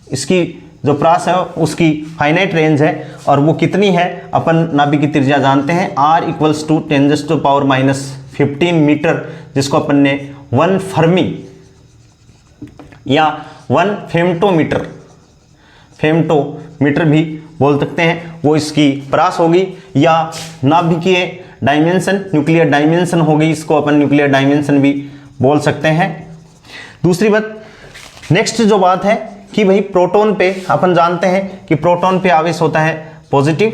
A: इसकी जो प्रास है उसकी फाइनाइट रेंज है। और वो कितनी है, अपन नाभिक की त्रिज्या जानते हैं, r इक्वल्स टू 10⁻⁻15 मीटर, जिसको अपन ने 1 फर्मी या 1 फेम्टोमीटर भी बोल सकते हैं, वो इसकी प्रास होगी। या नाभिकीय डायमेंशन, न्यूक्लियर डायमेंशन होगी, इसको अपन न्यूक्लियर डायमेंशन भी बोल सकते हैं। दूसरी बात, नेक्स्ट जो बात है कि भाई प्रोटॉन पे अपन जानते हैं कि प्रोटॉन पे आवेश होता है पॉजिटिव,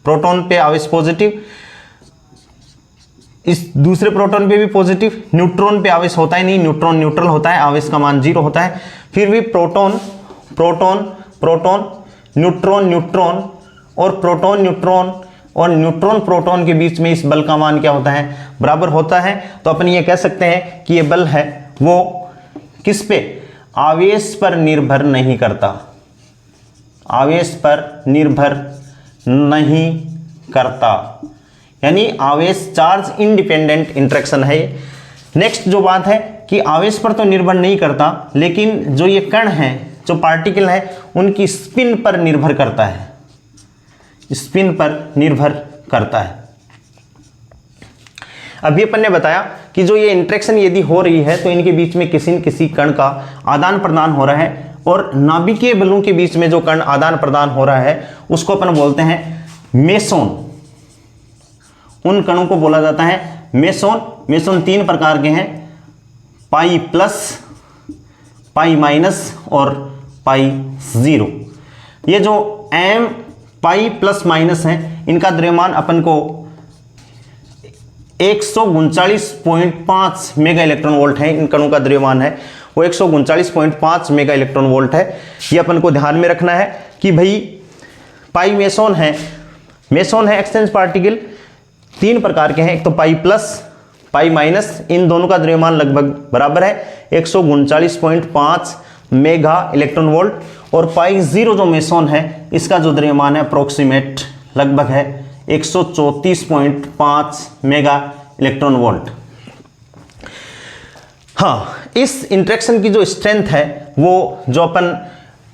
A: प्रोटॉन पे आवेश पॉजिटिव, इस दूसरे प्रोटॉन पे भी पॉजिटिव। न्यूट्रॉन पे आवेश होता है नहीं, न्यूट्रॉन न्यूट्रल होता है, आवेश का मान 0 होता है। फिर भी proton proton proton, neutron neutron और प्रोटॉन न्यूट्रॉन और न्यूट्रॉन प्रोटॉन के बीच में इस बल का मान क्या होता है, बराबर होता है। तो अपन ये कह सकते हैं कि ये बल है वो किस पे, आवेश पर निर्भर नहीं करता, आवेश पर निर्भर नहीं करता, यानी आवेश चार्ज इंडिपेंडेंट इंटरेक्शन है। नेक्स्ट जो बात है कि आवेश पर तो निर्भर नहीं करता, लेकिन जो ये कण है, जो पार्टिकल है, उनकी स्पिन पर निर्भर करता है, स्पिन पर निर्भर करता है। अभी अपन ने बताया कि जो ये इंटरेक्शन यदि हो रही है तो इनके बीच में किसी न किसी कण का आदान प्रदान हो रहा है, और नाभिकीय बलों के बीच में जो कण आदान प्रदान हो रहा है उसको अपन बोलते हैं मेसोन। उन कणों को बोला जाता है मेसोन। मेसोन 3 प्रकार के हैं, पाई प्लस, पाई माइनस और पाई 0। ये जो एम पाई प्लस माइनस है, इनका द्रव्यमान अपन को 139.5 मेगा इलेक्ट्रॉन वोल्ट है। इन कणों का द्रव्यमान है वो 139.5 मेगा इलेक्ट्रॉन वोल्ट है। ये अपन को ध्यान में रखना है कि भाई पाई मेसोन है, मेसोन है एक्सचेंज पार्टिकल 3 प्रकार के हैं, एक तो पाई प्लस, पाई माइनस, इन दोनों का द्रव्यमान लगभग बराबर है 139.5 मेगा इलेक्ट्रॉन वोल्ट। और पाई 0 जो मेसोन है, इसका जो द्रव्यमान है अप्रोक्सीमेट लगभग है 134.5 मेगा इलेक्ट्रॉन वोल्ट। हाँ, इस इंटरेक्शन की जो स्ट्रेंथ है वो जो अपन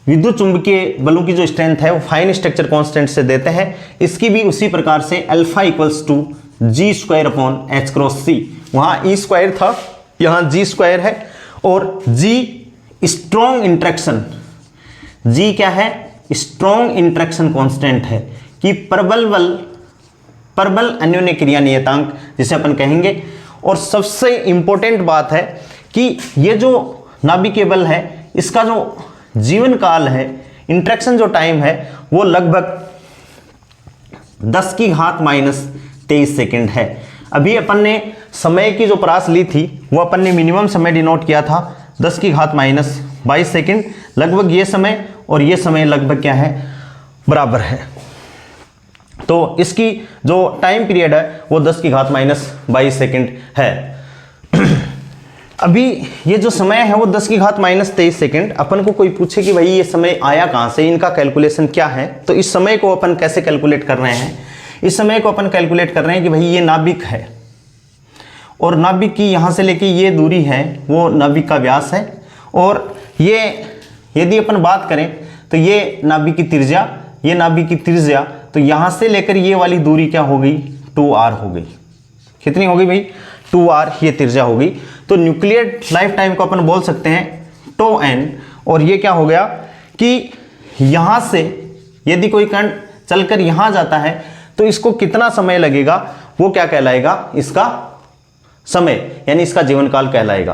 A: विद्युत चुंबकीय बलों की जो स्ट्रेंथ है वो फाइन स्ट्रक्चर कांस्टेंट से देते हैं। इसकी भी उसी प्रकार से अल्फा इक्वल्स टू G²/h×c, वहाँ E² था, यहाँ G² है। और G स्ट्रॉन्ग इंटरेक्शन, G क्या है, स्ट्रॉन्ग इंटरेक्शन कांस्टेंट है कि प्रबल अन्योन्य क्रिया नियतांक जिसे अपन कहेंगे। और सबसे इंपॉर्टेंट बात है कि ये जो नाभिकीय बल है, इसका जो जीवन काल है, इंटरेक्शन जो टाइम है, वो लगभग 10⁻⁻23 सेकेंड है। अभी अपन ने समय की जो प्रास ली थी वो अपन ने मिनिमम समय डिनोट किया था 10⁻22 सेकेंड। लगभग ये समय और ये समय लगभग क्या है, बराबर है। तो इसकी जो टाइम पीरियड है वो 10⁻22 सेकेंड है। अभी ये जो समय है वो 10⁻23 सेकेंड। अपन को कोई पूछे कि भाई ये समय आया कहाँ से, इनका कैलकुलेशन क्या है, तो इस समय को अपन कैसे कैलकुलेट कर रहे हैं, इस समय को अपन कैलकुलेट कर रहे हैं कि भाई ये नाभिक है और नाभिक की यहाँ से लेके ये दूरी है वो नाभिक का व्यास है। और ये यदि अपन बात करें तो ये नाभिक की त्रिज्या, ये नाभिक की त्रिज्या, तो यहाँ से लेकर ये वाली दूरी क्या हो गई, 2r हो गई। कितनी हो गई भाई, 2r ये त्रिज्या हो गई। तो न्यूक्लियर लाइफ टाइम को अपन बोल सकते हैं τn। और ये क्या हो गया कि यहाँ से यदि कोई कण चलकर यहाँ जाता है तो इसको कितना समय लगेगा, वो क्या कहलाएगा, इसका समय, यानी इसका जीवन काल कहलाएगा।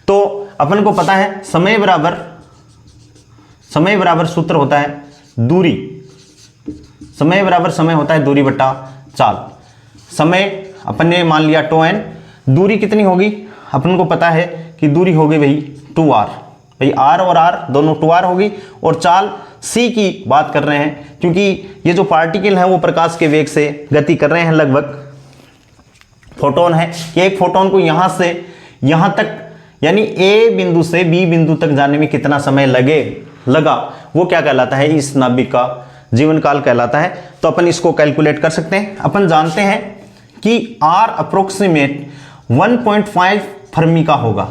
A: तो अपन को पता है समय बराबर सूत्र होता है दूरी, समय बराबर समय होता है दूरी बटा चाल। समय अपन ने मान लिया τn, दूरी कितनी होगी, अपन को पता है कि दूरी हो गई भाई 2r, भाई r और r दोनों 2r होगी। और चाल c की बात कर रहे हैं क्योंकि ये जो पार्टिकल है वो प्रकाश के वेग से गति कर रहे हैं। लगभग फोटोन है कि एक फोटोन को यहाँ से यहाँ तक, यानी a बिंदु से b बिंदु तक जाने में कितना समय लगा, वो क्या कहलाता है, इस नाभिक का जीवन काल कहलाता है। तो अपन इसको कैलकुलेट कर सकते हैं। अपन जानते हैं कि r अप्रोक्सीमेट 1.5 फर्मी का होगा,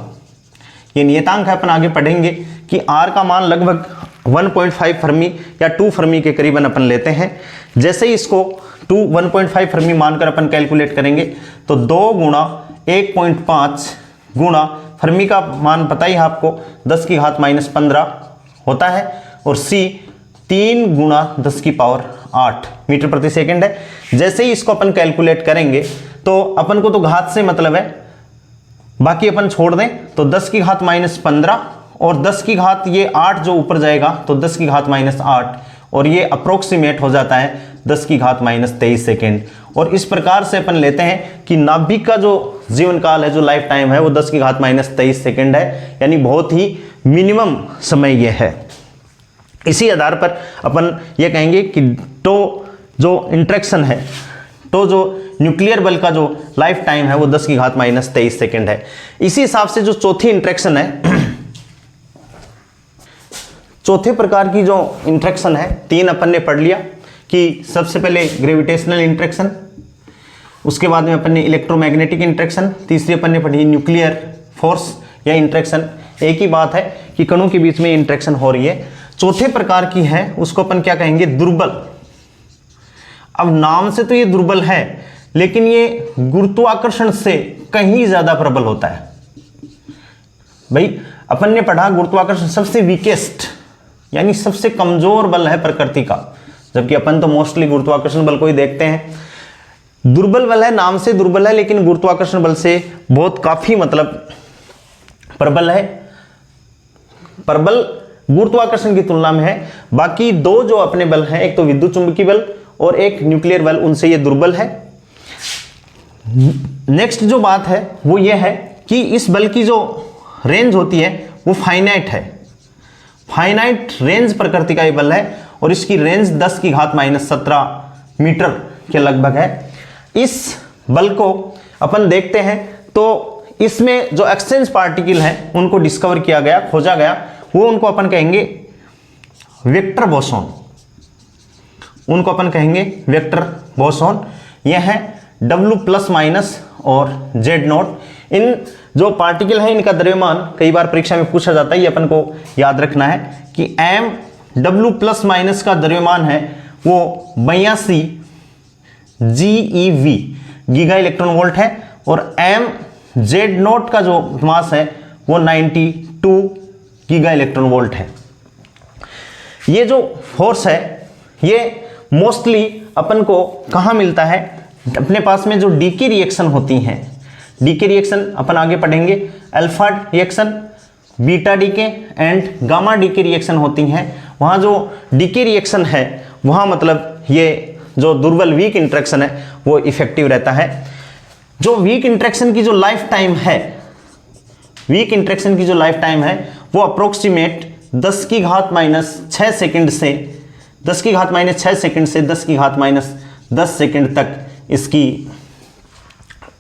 A: ये नियतांक है, अपन आगे पढ़ेंगे कि R का मान लगभग 1.5 फर्मी या 2 फर्मी के करीबन अपन लेते हैं। जैसे ही इसको 1.5 फर्मी मानकर अपन कैलकुलेट करेंगे तो 2 गुणा 1.5 गुणा फर्मी का मान पता ही है आपको 10 की घात -15 होता है, और C 3 गुणा 10 की पावर 8 मीटर प्रति सेकंड है। जैसे ही इसको अपन कैलकुलेट करेंगे तो अपन को तो घात से मतलब है, बाकी अपन छोड़ दें तो 10 की घात -15 और 10 की घात ये 8 जो ऊपर जाएगा तो 10 की घात -8, और ये अप्रोक्सीमेट हो जाता है 10 की घात -23 सेकेंड। और इस प्रकार से अपन लेते हैं कि नाभिक का जो जीवन काल है, जो लाइफ टाइम है, वो 10 की घात -23 सेकेंड है, यानी बहुत ही मिनिमम समय ये है। इसी आधार पर अपन ये कहेंगे कि जो इंट्रैक्शन है, जो न्यूक्लियर बल का जो लाइफ टाइम है वो 10 की घात -23 सेकेंड है। इसी हिसाब से जो चौथी इंट्रैक्शन है, चौथे प्रकार की जो इंट्रैक्शन है, 3 अपन ने पढ़ लिया कि सबसे पहले ग्रेविटेशनल इंट्रैक्शन, उसके बाद में अपन ने इलेक्ट्रोमैग्नेटिक इंट्रैक्शन, तीसरी अपन ने पढ़ी न्यूक्लियर फोर्स या इंट्रैक्शन। एक ही बात है कि कणों के बीच में इंट्रैक्शन हो रही है। चौथे प्रकार की है उसको अपन क्या कहेंगे, दुर्बल। अब नाम से तो ये दुर्बल है, लेकिन ये गुरुत्वाकर्षण से कहीं ज्यादा प्रबल होता है। भाई अपन ने पढ़ा गुरुत्वाकर्षण सबसे वीकेस्ट यानी सबसे कमजोर बल है प्रकृति का, जबकि अपन तो मोस्टली गुरुत्वाकर्षण बल को ही देखते हैं। दुर्बल बल है, नाम से दुर्बल है, लेकिन गुरुत्वाकर्षण बल से बहुत काफी मतलब प्रबल है। प्रबल गुरुत्वाकर्षण की तुलना में है। बाकी 2 जो अपने बल हैं, एक तो विद्युत चुंबकीय बल और एक न्यूक्लियर बल, उनसे ये दुर्बल है। नेक्स्ट जो बात है वो ये है कि इस बल की जो रेंज होती है वो फाइनाइट है। फाइनाइट रेंज प्रकृति का ये बल है और इसकी रेंज 10 की घात -17 मीटर के लगभग है। इस बल को अपन देखते हैं तो इसमें जो एक्सचेंज पार्टिकल हैं उनको डिस्कवर किया गया, खोजा गया, वो उनको अपन कहेंगे वेक्टर बोसॉन। उनको अपन कहेंगे वेक्टर बोसॉन। यह है W+ और Z0। इन जो पार्टिकल हैं इनका द्रव्यमान कई बार परीक्षा में पूछा जाता है, ये अपन को याद रखना है कि M W+ का द्रव्यमान है वो 82 GeV गीगा इलेक्ट्रॉन वोल्ट है, और MZ0 का जो मास है वो 92 गीगा इलेक्ट्रॉन वोल्ट है। ये जो फोर्स है ये मोस्टली अपन को कहाँ मिलता है, अपने पास में जो डीके रिएक्शन होती हैं, डीके रिएक्शन अपन आगे पढ़ेंगे, alpha reaction, beta decay and gamma decay reaction होती हैं। वहाँ जो डीके रिएक्शन है वहाँ मतलब ये जो दुर्बल वीक इंट्रैक्शन है वो इफेक्टिव रहता है। जो वीक इंट्रैक्शन की जो लाइफ टाइम है, वीक इंट्रैक्शन की जो लाइफ टाइम है वो अप्रोक्सीमेट 10 की घात -6 सेकंड से 10 की घात -6 सेकंड से 10 की घात -10 सेकंड तक इसकी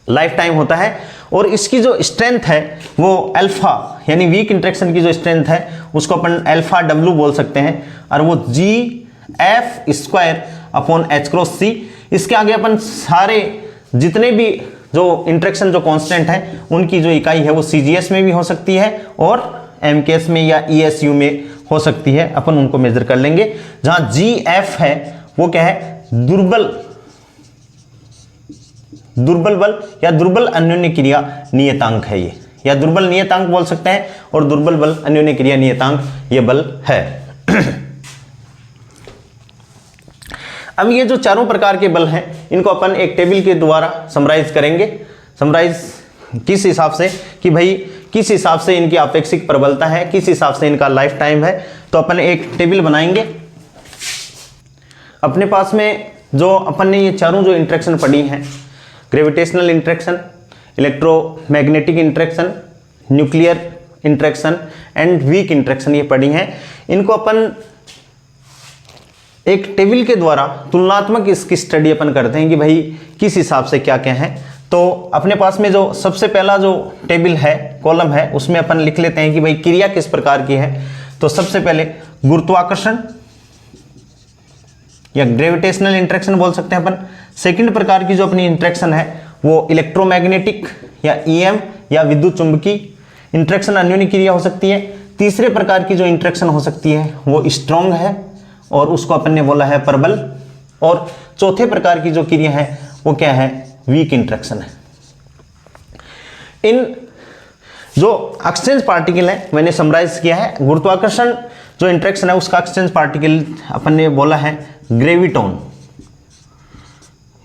A: लाइफ टाइम होता है। और इसकी जो स्ट्रेंथ है वो अल्फा यानी वीक इंट्रैक्शन की जो स्ट्रेंथ है उसको अपन अल्फा W बोल सकते हैं, और वो Gf²/h×c। इसके आगे अपन सारे जितने भी जो इंट्रैक्शन जो कांस्टेंट है उनकी जो इकाई है वो CGS में भी हो सकती है और MKS में या ESU में हो सकती है, अपन उनको मेजर कर लेंगे। जहां Gf है वो क्या है, दुर्बल बल या दुर्बल अन्योन्य क्रिया नियतांक है ये, या दुर्बल नियतांक बोल सकते हैं, और दुर्बल बल अन्योन्य क्रिया नियतांक ये बल है। अब ये जो चारों प्रकार के बल हैं इनको अपन एक टेबल के द्वारा समराइज करेंगे। समराइज किस हिसाब से कि भाई किस हिसाब से इनकी अपेक्षिक प्रबलता है, किस हिसाब से इनका लाइफ टाइम है, तो अपन एक टेबल बनाएंगे। अपने पास में जो अपन ने ये चारों जो इंट्रैक्शन पढ़ी हैं, gravitational interaction, electromagnetic interaction, nuclear interaction and weak interaction, ये पढ़ी हैं। इनको अपन एक टेबल के द्वारा तुलनात्मक इसकी स्टडी अपन करते हैं कि भाई किस हिसाब से क्या क्या है। तो अपने पास में जो सबसे पहला जो टेबल है, कॉलम है, उसमें अपन लिख लेते हैं कि भाई क्रिया किस प्रकार की है। तो सबसे पहले गुरुत्वाकर्षण या ग्रेविटेशनल इंट्रैक्शन बोल सकते हैं अपन। सेकंड प्रकार की जो अपनी इंट्रैक्शन है वो इलेक्ट्रोमैग्नेटिक या EM या विद्युत चुंबकीय इंटरेक्शन अन्योन्य क्रिया हो सकती है। तीसरे प्रकार की जो इंटरेक्शन हो सकती है वो स्ट्रॉन्ग है और उसको अपन ने बोला है प्रबल। और चौथे प्रकार की जो क्रिया है वो क्या है, वीक इंटरेक्शन है। इन जो एक्सचेंज पार्टिकल है मैंने समराइज किया है। गुरुत्वाकर्षण जो इंटरेक्शन है उसका एक्सचेंज पार्टिकल अपन ने बोला है ग्रेविटोन,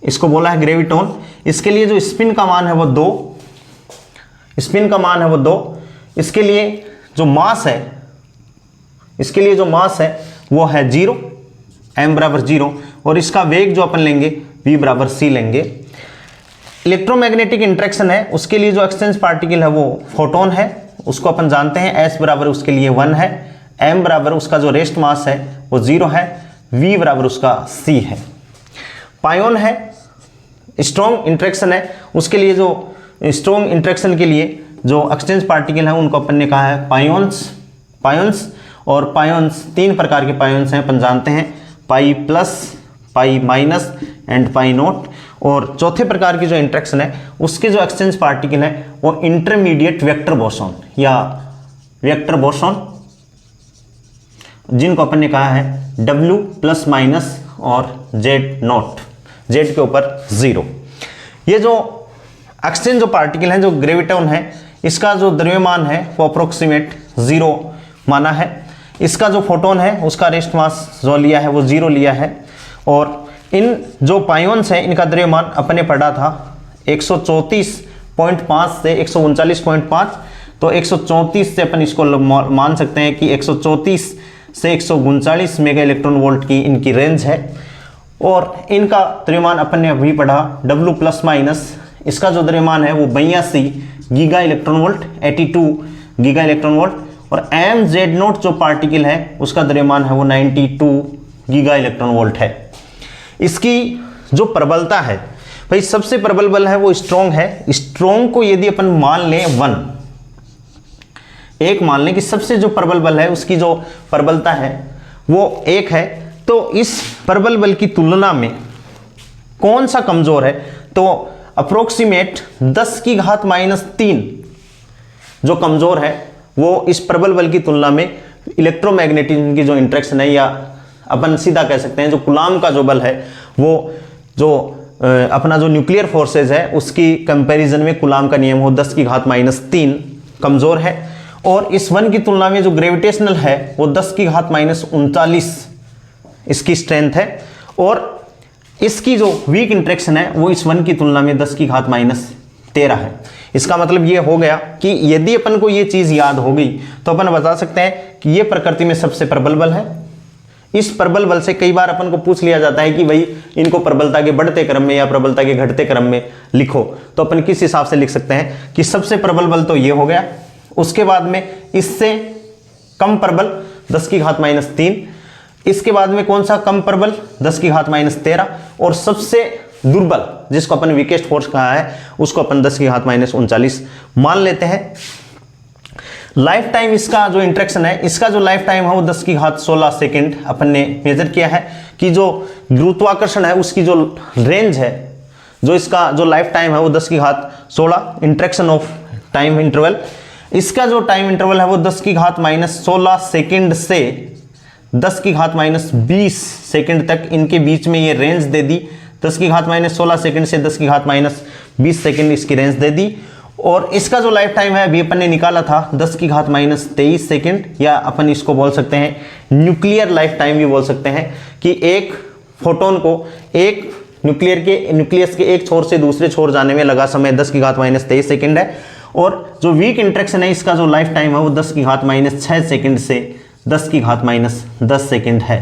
A: इसको बोला है ग्रेविटोन। इसके लिए जो स्पिन का मान है वो 2, स्पिन का मान है वो 2। इसके लिए जो मास है, इसके लिए जो मास है वो है 0, m बराबर 0। और इसका वेग जो अपन लेंगे v बराबर c लेंगे। इलेक्ट्रोमैग्नेटिक इंटरेक्शन है उसके लिए जो एक्सचेंज पार्टिकल है वो फोटोन है, उसको अपन जानते हैं s बराबर उसके लिए 1 है, m बराबर उसका जो रेस्ट मास है वो 0 है, v बराबर उसका c है। पायोन है स्ट्रॉन्ग इंटरेक्शन है, उसके लिए जो स्ट्रॉन्ग इंटरेक्शन के लिए जो एक्सचेंज पार्टिकल है उनको अपन ने कहा है पायोन्स। और पायोन्स 3 प्रकार के पायोन्स हैं अपन जानते हैं, pi plus, pi minus and pi note. और चौथे प्रकार की जो इंटरेक्शन है उसके जो एक्सचेंज पार्टिकल है वो इंटरमीडिएट वेक्टर बोसॉन या वेक्टर बोसॉन, जिनको अपन ने कहा है W प्लस माइनस और Z नोट, Z के ऊपर 0। ये जो एक्सचेंज जो पार्टिकल है जो ग्रेविटोन है इसका जो द्रव्यमान है वो अप्रोक्सीमेट 0 माना है। इसका जो फोटोन है उसका रेस्ट मास जो लिया है वो 0 लिया है। और इन जो पायोन्स हैं इनका द्रव्यमान अपने पढ़ा था 134.5 से 139.5। तो 134 से अपन इसको मान सकते हैं कि 134 से 139 मेगा इलेक्ट्रॉन वोल्ट की इनकी रेंज है। और इनका द्रव्यमान अपन ने अभी पढ़ा W प्लस माइनस, इसका जो द्रव्यमान है वो 82 giga electron volt, 82 giga electron volt. और mz नोट जो पार्टिकल है उसका द्रव्यमान है वो 92 गीगा इलेक्ट्रॉन वोल्ट है। इसकी जो प्रबलता है भाई, सबसे प्रबल बल है वो स्ट्रॉन्ग है। स्ट्रॉन्ग को यदि अपन मान लें 1 मान लें कि सबसे जो प्रबल बल है उसकी जो प्रबलता है वो 1 है, तो इस प्रबल बल की तुलना में कौन सा कमजोर है, तो अप्रोक्सीमेट 10 की घात -3 जो कमजोर है वो इस प्रबल बल की तुलना में इलेक्ट्रोमैग्नेटिज्म की जो इंटरेक्शन है, या अपन सीधा कह सकते हैं जो कूलाम का जो बल है वो जो अपना जो न्यूक्लियर फोर्सेज है उसकी कंपैरिजन में कूलाम का नियम हो 10 की घात -3 कमजोर है। और इस 1 की तुलना में जो ग्रेविटेशनल है वो 10 की घात -39 इसकी स्ट्रेंथ है। और इसकी जो वीक इंटरेक्शन है वो इस 1 की तुलना में 10 की घात -13 है। इसका मतलब ये हो गया कि यदि अपन को ये चीज याद हो गई तो अपन बता सकते हैं कि ये प्रकृति में सबसे प्रबल बल है। इस प्रबल बल से कई बार अपन को पूछ लिया जाता है कि भाई इनको प्रबलता के बढ़ते क्रम में या प्रबलता के घटते क्रम में लिखो, तो अपन किस हिसाब से लिख सकते हैं कि सबसे प्रबल बल तो ये हो गया, उसके बाद में इससे कम प्रबल 10 की घात -3, इसके बाद में कौन सा कम प्रबल 10 की घात -13, और सबसे दुर्बल जिसको अपन वीकेस्ट फोर्स कहा है उसको अपन 10 की घात -39 मान लेते हैं। लाइफ टाइम इसका जो इंटरेक्शन है इसका जो लाइफ टाइम है वो 10 की घात 16 सेकेंड अपन ने मेजर किया है कि जो गुरुत्वाकर्षण है उसकी जो रेंज है, जो इसका जो लाइफ टाइम है वो 10 की घात 16 इंटरेक्शन ऑफ टाइम इंटरवल। इसका जो टाइम इंटरवल है वो 10 की घात -16 सेकेंड से 10 की घात -20 सेकेंड तक, इनके बीच में ये रेंज दे दी। 10 की घात -16 सेकेंड से 10 की घात -20 सेकेंड इसकी रेंज दे दी। और इसका जो लाइफ टाइम है अभी अपन ने निकाला था 10 की घात -23 सेकेंड, या अपन इसको बोल सकते हैं न्यूक्लियर लाइफ टाइम भी बोल सकते हैं कि एक फोटोन को एक न्यूक्लियस के एक छोर से दूसरे छोर जाने में लगा समय 10 की घात -23 सेकेंड है। और जो वीक इंटरेक्शन है इसका जो लाइफ टाइम है वो 10 की घात -6 सेकेंड से 10 की घात -10 सेकेंड है।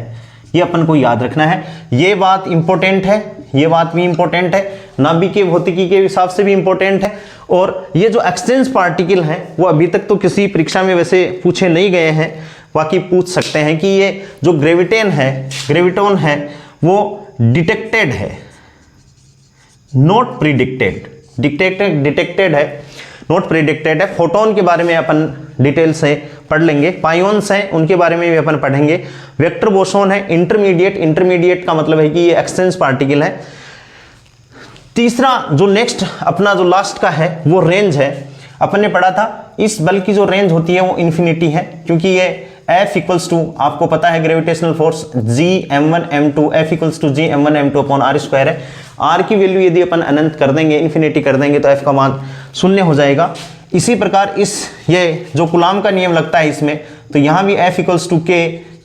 A: ये अपन को याद रखना है, ये बात इंपॉर्टेंट है, ये बात भी इंपॉर्टेंट है, नाभिकीय भौतिकी के हिसाब से भी इंपॉर्टेंट है। और ये जो एक्सचेंज पार्टिकल हैं वो अभी तक तो किसी परीक्षा में वैसे पूछे नहीं गए हैं, बाकी पूछ सकते हैं कि ये जो ग्रेविटोन है वो डिटेक्टेड है, नॉट प्रिडिक्टेड, डिटेक्टेड है, नॉट प्रिडिक्टेड है। फोटोन के बारे में अपन डिटेल से पढ़ लेंगे, पायोन्स हैं उनके बारे में भी अपन पढ़ेंगे। वेक्टर बोसोन है इंटरमीडिएट का मतलब है कि ये एक्सचेंज पार्टिकल है। तीसरा जो नेक्स्ट अपना जो लास्ट का है वो रेंज है। अपन ने पढ़ा था इस बल की जो रेंज होती है वो इन्फिनिटी है, क्योंकि ये F इक्वल्स टू, आपको पता है gravitational force G m1 m2, F equals to G m1 m2 upon r square है। r की वैल्यू यदि अपन अनंत कर देंगे, इन्फिनिटी कर देंगे, तो F का मान शून्य हो जाएगा। इसी प्रकार इस ये जो कूलाम का नियम लगता है इसमें, तो यहाँ भी F equals to K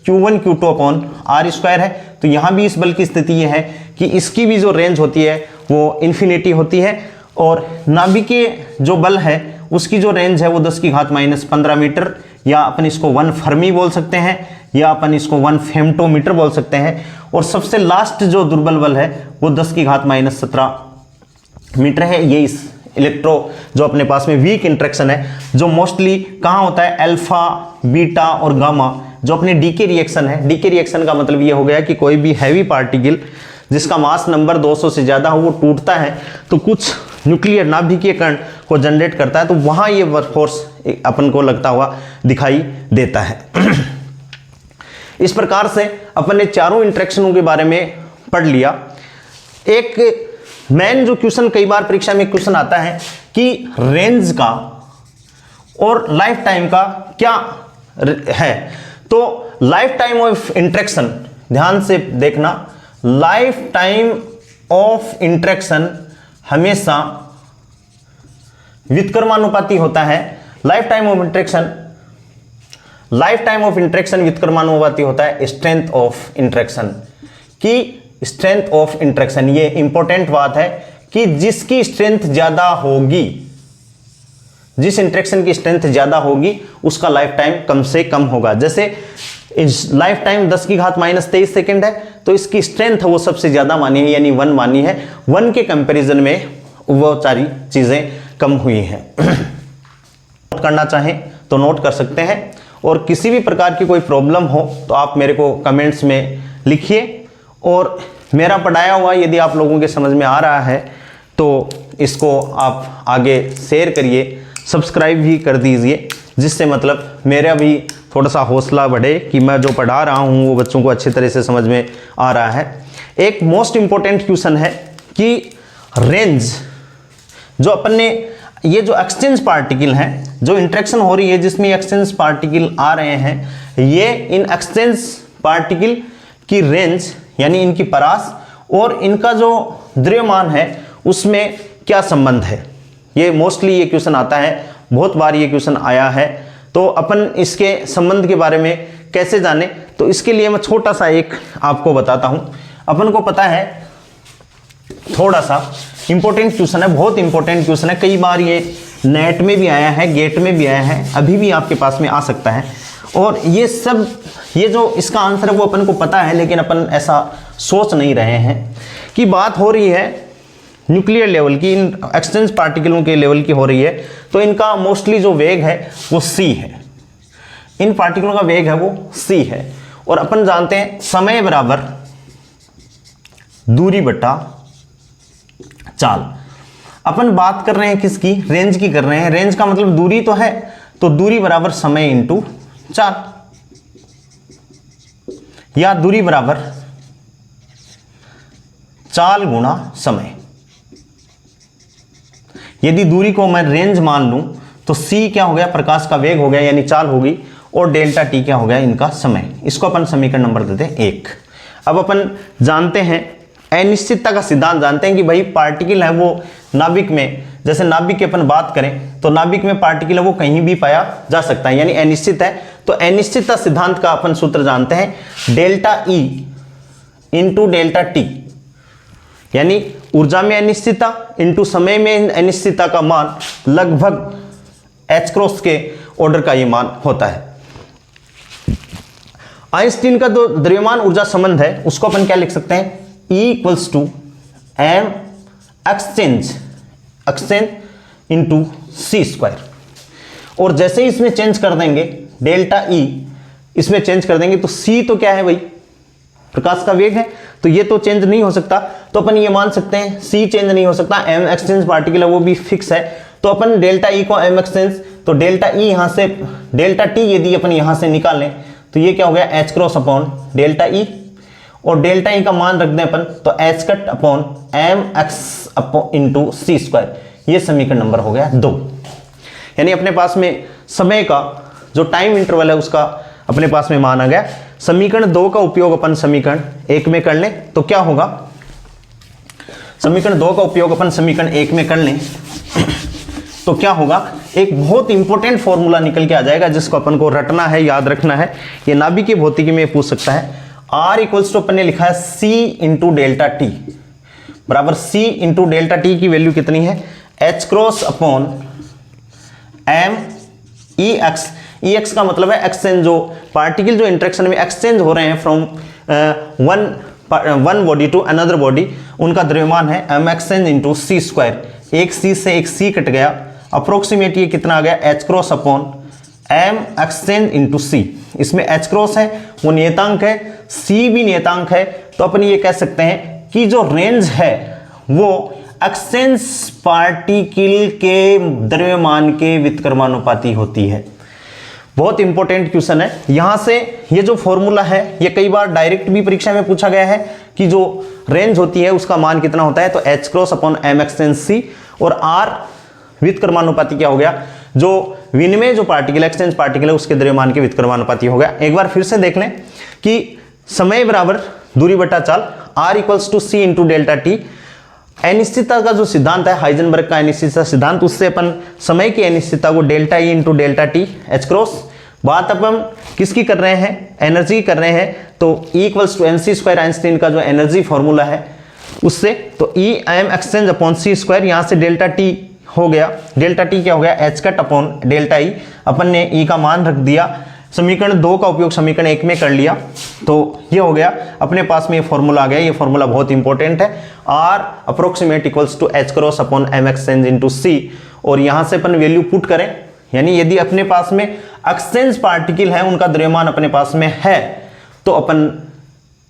A: Q1 Q2 upon r square है। तो यहाँ भी इस बल की स्थिति ये है कि इसकी भी जो रेंज होती है वो इन्फिनिटी होती है, और नाभिकीय जो बल है उसकी जो रेंज है वो 10 की घात -15 मीटर, या अपन इसको 1 फर्मी बोल सकते हैं, या अपन इसको 1 फेम्टोमीटर बोल सकते हैं। और सबसे लास्ट जो दुर्बल बल है वो 10 की घात -17 मीटर है। ये इस इलेक्ट्रो जो अपने पास में वीक इंट्रैक्शन है, जो मोस्टली कहाँ होता है, अल्फा, बीटा और गामा, जो अपने डीके रिएक्शन है। डीके रिएक्शन का मतलब ये हो गया कि कोई भी हैवी पार्टिकल जिसका मास नंबर 200 से ज़्यादा हो वो टूटता है तो कुछ न्यूक्लियर नाभिकीय कण को जनरेट करता है, तो वहाँ ये फोर्स अपन को लगता हुआ दिखाई देता है। इस प्रकार से अपन ने चारों इंट्रैक्शनों के बारे में पढ़ लिया। एक मेन जो क्वेश्चन कई बार परीक्षा में क्वेश्चन आता है कि रेंज का और लाइफ टाइम का क्या है, तो लाइफ टाइम ऑफ इंट्रैक्शन ध्यान से देखना, लाइफ टाइम ऑफ इंट्रैक्शन हमेशा व्युत्क्रमानुपाती होता है। लाइफ टाइम ऑफ इंट्रैक्शन व्युत्क्रमानुपाती होता है स्ट्रेंथ ऑफ इंट्रैक्शन की। स्ट्रेंथ ऑफ इंट्रैक्शन, ये इंपॉर्टेंट बात है कि जिसकी स्ट्रेंथ ज्यादा होगी, जिस इंट्रैक्शन की स्ट्रेंथ ज्यादा होगी उसका लाइफ टाइम कम से कम होगा। जैसे लाइफ टाइम 10 की घात -23 सेकेंड है, तो इसकी स्ट्रेंथ वो सबसे ज्यादा मानी है, यानी 1 मानी है। 1 के कंपैरिजन में वो सारी चीजें कम हुई हैं। नोट करना चाहें तो नोट कर सकते हैं, और किसी भी प्रकार की कोई प्रॉब्लम हो तो आप मेरे को कमेंट्स में लिखिए, और मेरा पढ़ाया हुआ यदि आप लोगों के समझ में आ रहा है तो इसको आप आगे शेयर करिए, सब्सक्राइब भी कर दीजिए, जिससे मतलब मेरा भी थोड़ा सा हौसला बढ़े कि मैं जो पढ़ा रहा हूँ वो बच्चों को अच्छी तरह से समझ में आ रहा है। एक मोस्ट इम्पोर्टेंट क्वेश्चन है कि रेंज जो अपन ने, ये जो एक्सचेंज पार्टिकल हैं, जो इंट्रैक्शन हो रही है जिसमें एक्सचेंज पार्टिकल आ रहे हैं, ये इन एक्सचेंज पार्टिकल की रेंज यानी इनकी परास और इनका जो द्रव्यमान है उसमें क्या संबंध है। ये मोस्टली ये क्वेश्चन आता है, बहुत बार ये क्वेश्चन आया है, तो अपन इसके संबंध के बारे में कैसे जाने, तो इसके लिए मैं छोटा सा एक आपको बताता हूं। अपन को पता है, थोड़ा सा इंपॉर्टेंट क्वेश्चन है, बहुत इंपॉर्टेंट क्वेश्चन है, कई बार ये नेट में भी आया है, गेट में भी आया है, अभी भी आपके पास में आ सकता है। और ये सब, ये जो इसका आंसर है वो अपन को पता है, लेकिन अपन ऐसा सोच नहीं रहे हैं कि बात हो रही है न्यूक्लियर लेवल की, इन एक्सचेंज पार्टिकलों के लेवल की हो रही है, तो इनका मोस्टली जो वेग है वो c है। इन पार्टिकलों का वेग है वो c है, और अपन जानते हैं समय बराबर दूरी बटा चाल। अपन बात कर रहे हैं किसकी, रेंज की कर रहे हैं। रेंज का मतलब दूरी तो है, तो दूरी बराबर समय इंटू चाल, या दूरी बराबर चाल गुणा समय। यदि दूरी को मैं रेंज मान लूं तो c क्या हो गया, प्रकाश का वेग हो गया यानी चाल होगी, और डेल्टा t क्या हो गया, इनका समय। इसको अपन समीकरण नंबर देते हैं 1। अब अपन जानते हैं अनिश्चितता का सिद्धांत, जानते हैं कि भाई पार्टिकल है वो नाभिक में, जैसे नाभिक की अपन बात करें तो नाभिक में पार्टिकल है वो कहीं भी पाया जा सकता है, यानी अनिश्चित है। तो अनिश्चितता सिद्धांत का अपन सूत्र जानते हैं, delta E into delta T, यानी ऊर्जा में अनिश्चितता इंटू समय में अनिश्चितता का मान लगभग h क्रॉस के ऑर्डर का ये मान होता है। आइंस्टीन का जो द्रव्यमान ऊर्जा संबंध है उसको अपन क्या लिख सकते हैं, E equals to m exchange into c square. और जैसे ही इसमें चेंज कर देंगे डेल्टा E, इसमें चेंज कर देंगे तो c तो क्या है भाई, प्रकाश का वेग है, तो ये तो चेंज नहीं हो सकता, तो अपन ये मान सकते हैं c चेंज नहीं हो सकता, m एक्सचेंज पार्टिकल है वो भी फिक्स है, तो अपन डेल्टा E को m एक्सचेंज, तो डेल्टा E यहाँ से, डेल्टा T यदि अपन यहाँ से निकालें तो ये क्या हो गया, h cross upon delta E, और डेल्टा E का मान रख दें अपन तो h cut upon m x upon into c square. ये समीकरण नंबर हो गया 2। यानी अपने पास में समय का जो टाइम इंटरवल है उसका अपने पास में मान आ गया। समीकरण 2 का उपयोग अपन समीकरण 1 में कर लें तो क्या होगा, समीकरण 2 का उपयोग अपन समीकरण 1 में कर लें तो क्या होगा, एक बहुत इंपॉर्टेंट फॉर्मूला निकल के आ जाएगा जिसको अपन को रटना है, याद रखना है। ये नाभिकीय भौतिकी में पूछ सकता है। R इक्वल्स टू अपन ने लिखा है C इंटू डेल्टा टी बराबर C इंटू डेल्टा टी की वैल्यू कितनी है, H cross upon M EX। EX का मतलब है एक्सचेंज, जो पार्टिकल जो इंटरेक्शन में एक्सचेंज हो रहे हैं from one body to another body, उनका द्रव्यमान है M exchange into C square. एक C से एक C कट गया, अप्रोक्सीमेट ये कितना आ गया, H cross upon M exchange into C। इसमें H क्रॉस है वो नियतांक है, C भी नियतांक है, तो अपन ये कह सकते हैं कि जो रेंज है वो एक्सचेंज पार्टिकल के द्रव्यमान के व्युत्क्रमानुपाती होती है। बहुत इंपॉर्टेंट क्वेश्चन है। यहां से ये जो फॉर्मूला है ये कई बार डायरेक्ट भी परीक्षा में पूछा गया है कि जो रेंज होती है उसका मान कितना होता है, तो H cross upon M exchange C, और R व्युत्क्रमानुपाती क्या हो गया, जो विनिमय जो पार्टिकल एक्सचेंज पार्टिकल है उसके द्रव्यमान के व्युत्क्रमानुपाती हो गया। एक बार फिर से देख लें कि समय बराबर दूरी बटा चाल, R equals to C into delta t. अनिश्चितता का जो सिद्धांत है हाइजेनबर्ग का अनिश्चितता सिद्धांत, उससे अपन समय की अनिश्चितता को delta E into delta T H cross. बात अपन किसकी कर रहे हैं, एनर्जी कर रहे हैं, तो E equals to mc square Einstein का जो एनर्जी फॉर्मूला है उससे, तो E M exchange upon C square, यहाँ से डेल्टा टी हो गया, डेल्टा टी क्या हो गया, H cut upon delta E. अपन ने E का मान रख दिया, समीकरण 2 का उपयोग समीकरण 1 में कर लिया, तो ये हो गया अपने पास में ये फॉर्मूला आ गया। ये फॉर्मूला बहुत इंपॉर्टेंट है, R approximate equals to H cross upon M exchange into C, और यहाँ से अपन वैल्यू पुट करें, यानी यदि अपने पास में एक्सचेंज पार्टिकल है उनका द्रव्यमान अपने पास में है तो अपन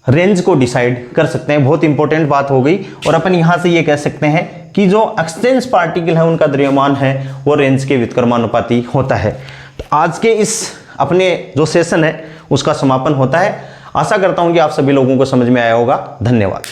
A: रेंज को डिसाइड कर सकते हैं। बहुत इंपॉर्टेंट बात हो गई, और अपन यहाँ से ये कह सकते हैं कि जो एक्सचेंज पार्टिकल है उनका द्रव्यमान है वो रेंज के व्युत्क्रमानुपाती होता है। तो आज के इस अपने जो सेशन है उसका समापन होता है। आशा करता हूं कि आप सभी लोगों को समझ में आया होगा। धन्यवाद।